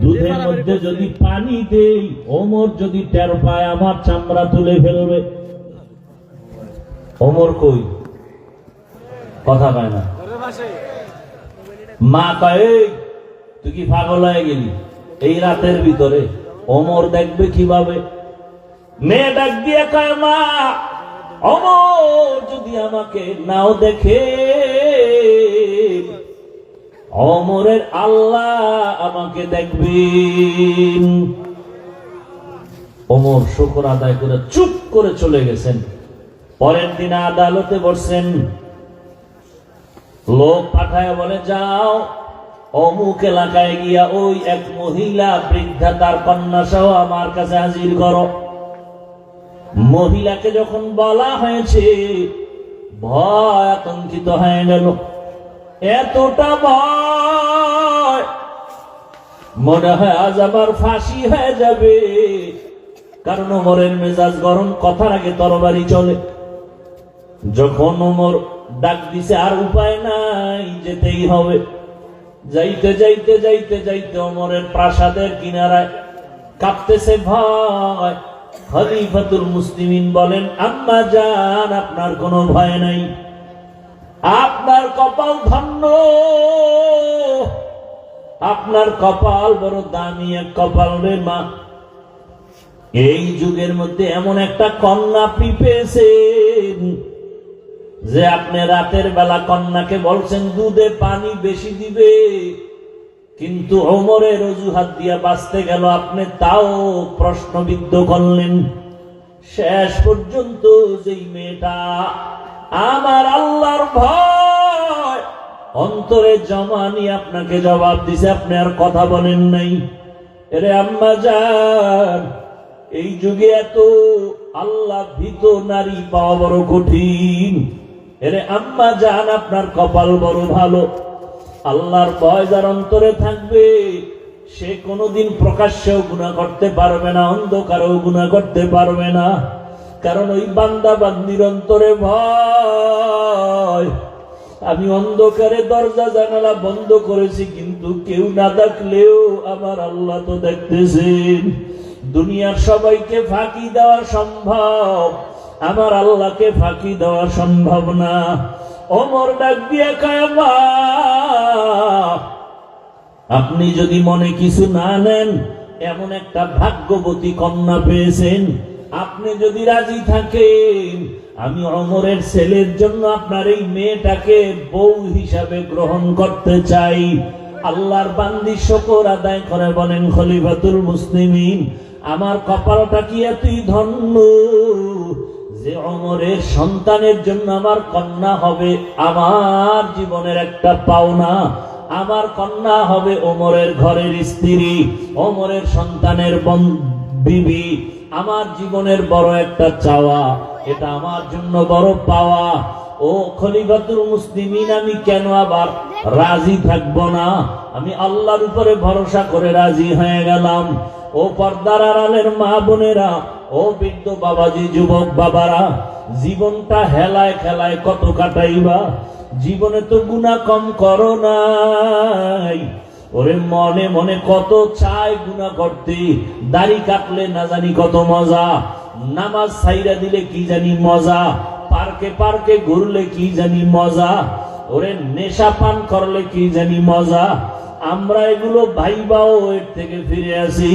দুধের মধ্যে যদি পানি দেই, ওমর যদি টের পায় আমার চামড়া তুলে ফেলবে। ওমর কই, কথা কয় না। মা কয়, তুই কি পাগল হয়ে গেলি? এই রাতের ভিতরে ওমর দেখবে কিভাবে? মেয়ে ডাক দিয়ে কয়, মা ওমর যদি আমাকে নাও দেখে, ওমরের আল্লাহ আমাকে দেখবেন। ওমর শুকর আদায় করে চুপ করে চলে গেছেন। পরের দিন আদালতে বসছেন, লোক পাঠায় বলে, যাও অমুক এলাকায় গিয়া ওই এক মহিলা বৃদ্ধা তার কন্যা সহ আমার কাছে হাজির করো। মহিলাকে যখন বলা হয়েছে, ভয় আতঙ্কিত হয়ে গেল। এতটা ভয়, মনে হয় আজ আমার ফাঁসি হয়ে যাবে, কারণ ওমরের মেজাজ গরম, কথার আগে তরবারি চলে। যখন ওমর ডাক দিছে, আর উপায় নাই, যেতেই হবে। যাইতে যাইতে যাইতে যাইতে ওমরের প্রাসাদের কিনারায় কাঁপতেছে ভয়। খলিফাতুল মুসলিমিন বলেন, আম্মা জান, আপনার কোনো ভয় নাই, আপনার কপাল ধন্য, আপনার কপাল বড় দামি এক কপাল রে মা। এই যুগের মধ্যে এমন একটা কন্যা আপনি পেয়েছেন যে আপনি রাতের বেলা কন্যাকে বলছেন দুধে পানি বেশি দিবে, কিন্তু ওমরের অজুহাত দিয়া বাঁচতে গেল, আপনি তাও প্রশ্নবিদ্ধ করলেন। শেষ পর্যন্ত যেই মেয়েটা আমার আল্লাহর ভয় অন্তরে জমা নিয়ে আপনাকে জবাব দিছে, আপনি আর কথা বলেন নাই। এরে আম্মা জান, এই যুগে এত আল্লাহ ভীত নারী পাওয়া বড় কঠিন। এরে আম্মা জান, আপনার কপাল বড় ভালো। আল্লাহর ভয় যার অন্তরে থাকবে সে কোনোদিন প্রকাশ্যেও গুনাহ করতে পারবে না, অন্ধকারেও গুনাহ করতে পারবে না। কারণ ওই বান্দা বান্দির অন্তরে ভয়। আমি অন্ধকারে দরজা জানালা বন্ধ করেছি, কিন্তু কেউ না দেখলেও আমার আল্লাহ তো দেখতেছেন। দুনিয়ার সবাইকে ফাঁকি দেওয়া সম্ভব, আমার আল্লাহকে ফাঁকি দেওয়া সম্ভব না। ওমর ডাক দিয়া কয়, মা, আপনি যদি মনে কিছু না নেন, এমন একটা ভাগ্যবতী কন্যা পেয়েছেন, আপনি যদি রাজি থাকেন, আমি ওমরের ছেলের জন্য আপনার এই মেয়েটাকে বউ হিসাবে গ্রহণ করতে চাই। আল্লাহর বান্দি শুকর আদায় করে বলেন, খলিফাতুল মুসলিমিন, আমার কপালটা কি এতই ধন্য যে ওমরের সন্তানের জন্য আমার কন্যা হবে আমার জীবনের একটা পাওনা। আমার কন্যা হবে ওমরের ঘরের স্ত্রী, ওমরের সন্তানের বিবি। আমার জীবনের বড় একটা চাওয়া, এটা আমার জন্য বড় পাওয়া। ও খলিফাতুল মুসলিমিন, আমি কেন আবার রাজি থাকবো না? আমি আল্লাহর উপরে ভরসা করে রাজি হয়ে গেলাম। ও পর্দার আড়ালের মা বোনেরা, ও বৃদ্ধ বাবাজি, যুবক বাবারা, জীবনটা হেলায় খেলায় কত কাটাইবা? জীবনে তো গুনাহ কম করো নাই। ওরে মনে মনে কত চাই গুনাহ করতে, দাড়ি কাটলে না জানি কত মজা, নামাজ ছাইরা দিলে কি জানি মজা, পার্কে পার্কে ঘুরলে কি জানি মজা, ওরে নেশা পান করলে কি জানি মজা। আমরা এগুলো ভাইবাও এর থেকে ফিরে আসি,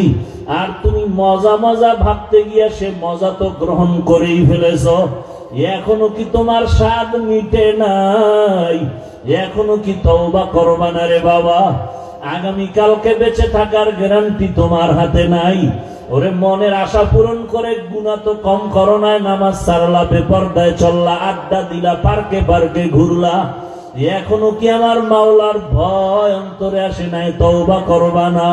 আর তুমি মজা মজা ভাবতে গিয়া সে মজা তো গ্রহণ করেই ফেলেছ। এখনো কি তোমার স্বাদ মিটে নাই? এখনো কি তওবা করবা না রে বাবা? আগামীকালকে বেঁচে থাকার গ্যারান্টি তোমার হাতে নাই। ওরে মনের আশা পূরণ করে গুনাহ তো কম করো না, নামাজ ছাড়লা, বেপরদায় চললা, আড্ডা দিলা, পার্কে পার্কে ঘুরলা, এখনো কি আমার মাওলার ভয় অন্তরে আসে নাই? তওবা করবা না?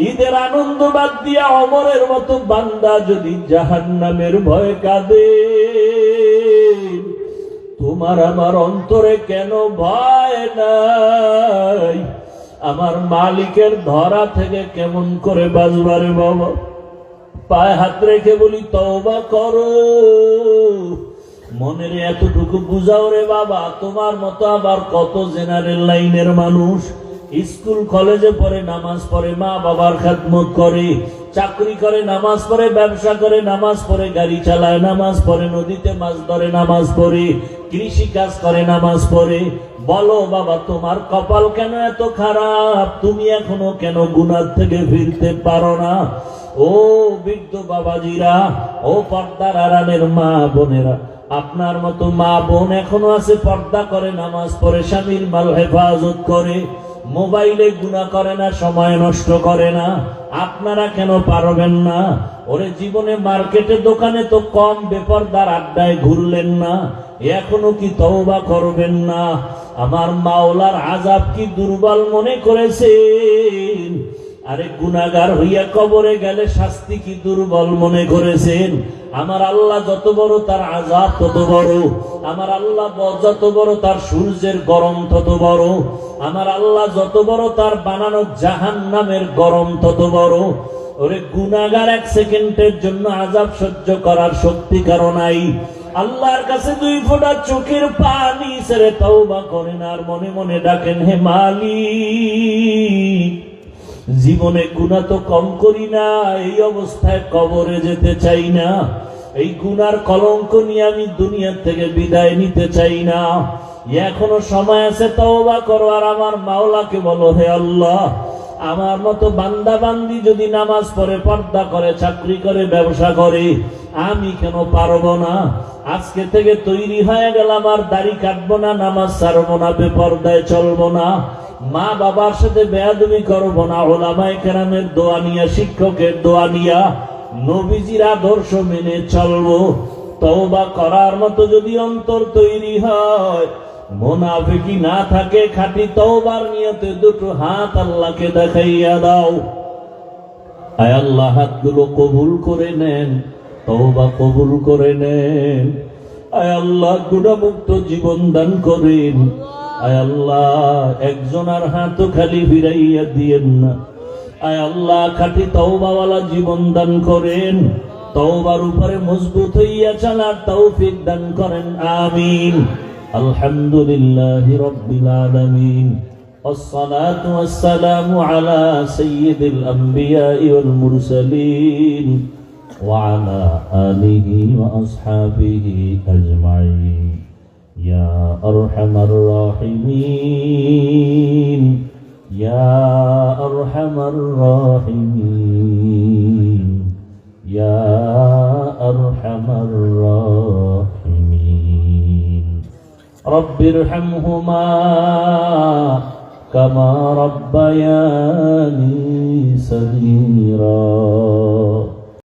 ঈদের আনন্দ বাদ দিয়া ওমরের মতো বান্দা যদি জাহান্নামের ভয় কাঁদে, তোমার আমার অন্তরে কেন ভয় নাই? আমার মালিকের ধরা থেকে কেমন করে বাঁচবারে বাবা? পায়ে হাত রেখে বলি, তওবা করো। মনের এতটুকু বুঝাও রে বাবা। তোমার মতো আবার কত জেনারেল লাইনের মানুষ স্কুল কলেজে পড়ে, নামাজ পড়ে, মা বাবার খেদমত করে, চাকরি করে, নামাজ পড়ে, ব্যবসা করে, নামাজ পড়ে, গাড়ি চালায়, নামাজ পড়ে, নদীতে মাছ ধরে, নামাজ পড়ে, কৃষি কাজ করে, নামাজ পড়ে। বলো বাবা, তোমার কপাল কেন এত খারাপ? তুমি এখনো কেন গুনাহ থেকে ফিরতে পারো না? ও বৃদ্ধ বাবাজিরা, ও পর্দার আড়ালের মা বোনেরা, আপনার মতো মা বোন এখনো আছে, পর্দা করে, নামাজ পড়ে, স্বামীর মাল হেফাজত করে, মোবাইলে গুনাহ করে না, সময় নষ্ট করে না। আপনারা কেন পারবেন না? ওরে জীবনে মার্কেটে দোকানে তো কম বেপরদার আড্ডায় ঘুরলেন না, এখনো কি তওবা করবেন না? আমার মাওলার আযাব কি দুর্বল মনে করেছেন? আরে গুনাহগার হইয়া কবরে গেলে শাস্তি কি দুর্বল মনে করেছেন? আমার আল্লাহ যত বড় তার আযাব তত বড়। আমার আল্লাহ যত বড় তার সূর্যের গরম তত বড়। আমার আল্লাহ যত বড় তার বানানো জাহান্নামের গরম তত বড়। ওরে গুনাহগার এক সেকেন্ডের জন্য আযাব সহ্য করার শক্তি কারো নাই। আল্লাহর কাছে দুই ফোঁটা চোখের পানি ছেড়ে তওবা করেন আর মনে মনে ডাকেন, হে মালিক, জীবনে গুনাহ তো কম করি না, এই অবস্থায় কবরে যেতে চাই না। এই গুনার কলঙ্ক নিয়ে আমি দুনিয়া থেকে বিদায় নিতে চাই না। এখনো সময় আছে, তওবা করো আর আমার মাওলাকে বলো, হে আল্লাহ, আমার মতো বান্দা বান্দি যদি নামাজ পড়ে, পর্দা করে, চাকরি করে, ব্যবসা করে, আমি কেন পারবো না? আজকে থেকে তৈরি হয়ে গেলাম, আর দাড়ি কাটবো না, নামাজ ছাড়বো না, বেপর্দায় চলবো না, মা বাবার সাথে বেয়াদবি করবো না, ওলামায়ে কেরামের দোয়া নিয়া, শিক্ষকের দোয়া নিয়া, নবীজির আদর্শ মেনে চলবো। তওবা করার মতো যদি অন্তর তৈরি হয়, মুনাফিকি না থাকে, খাঁটি তওবার নিয়তে দুটো হাত আল্লাহকে দেখাইয়া দাও। আয় আল্লাহ, হাতগুলো কবুল করে নেন, তওবা কবুল করে নেন। আয় আল্লাহ, গুনাহমুক্ত জীবন দান করেন। আয় আল্লাহ, একজনের হাতও খালি ফিরাইয়া দিয়েন না। আয় আল্লাহ, খাঁটি তওবাওয়ালা জীবন দান করেন, তওবার উপরে মজবুত হইয়া চলার তৌফিক দান করেন, আমিন। আলহামদুলিল্লাহি রাব্বিল আলামিন, والصلاة والسلام على سيد الأنبياء والمرسلين وعلى آله وأصحابه أجمعين يا أرحم الراحمين يا أرحم الراحمين يا أرحم الراحمين رب ارحمهما كما ربياني صغيرا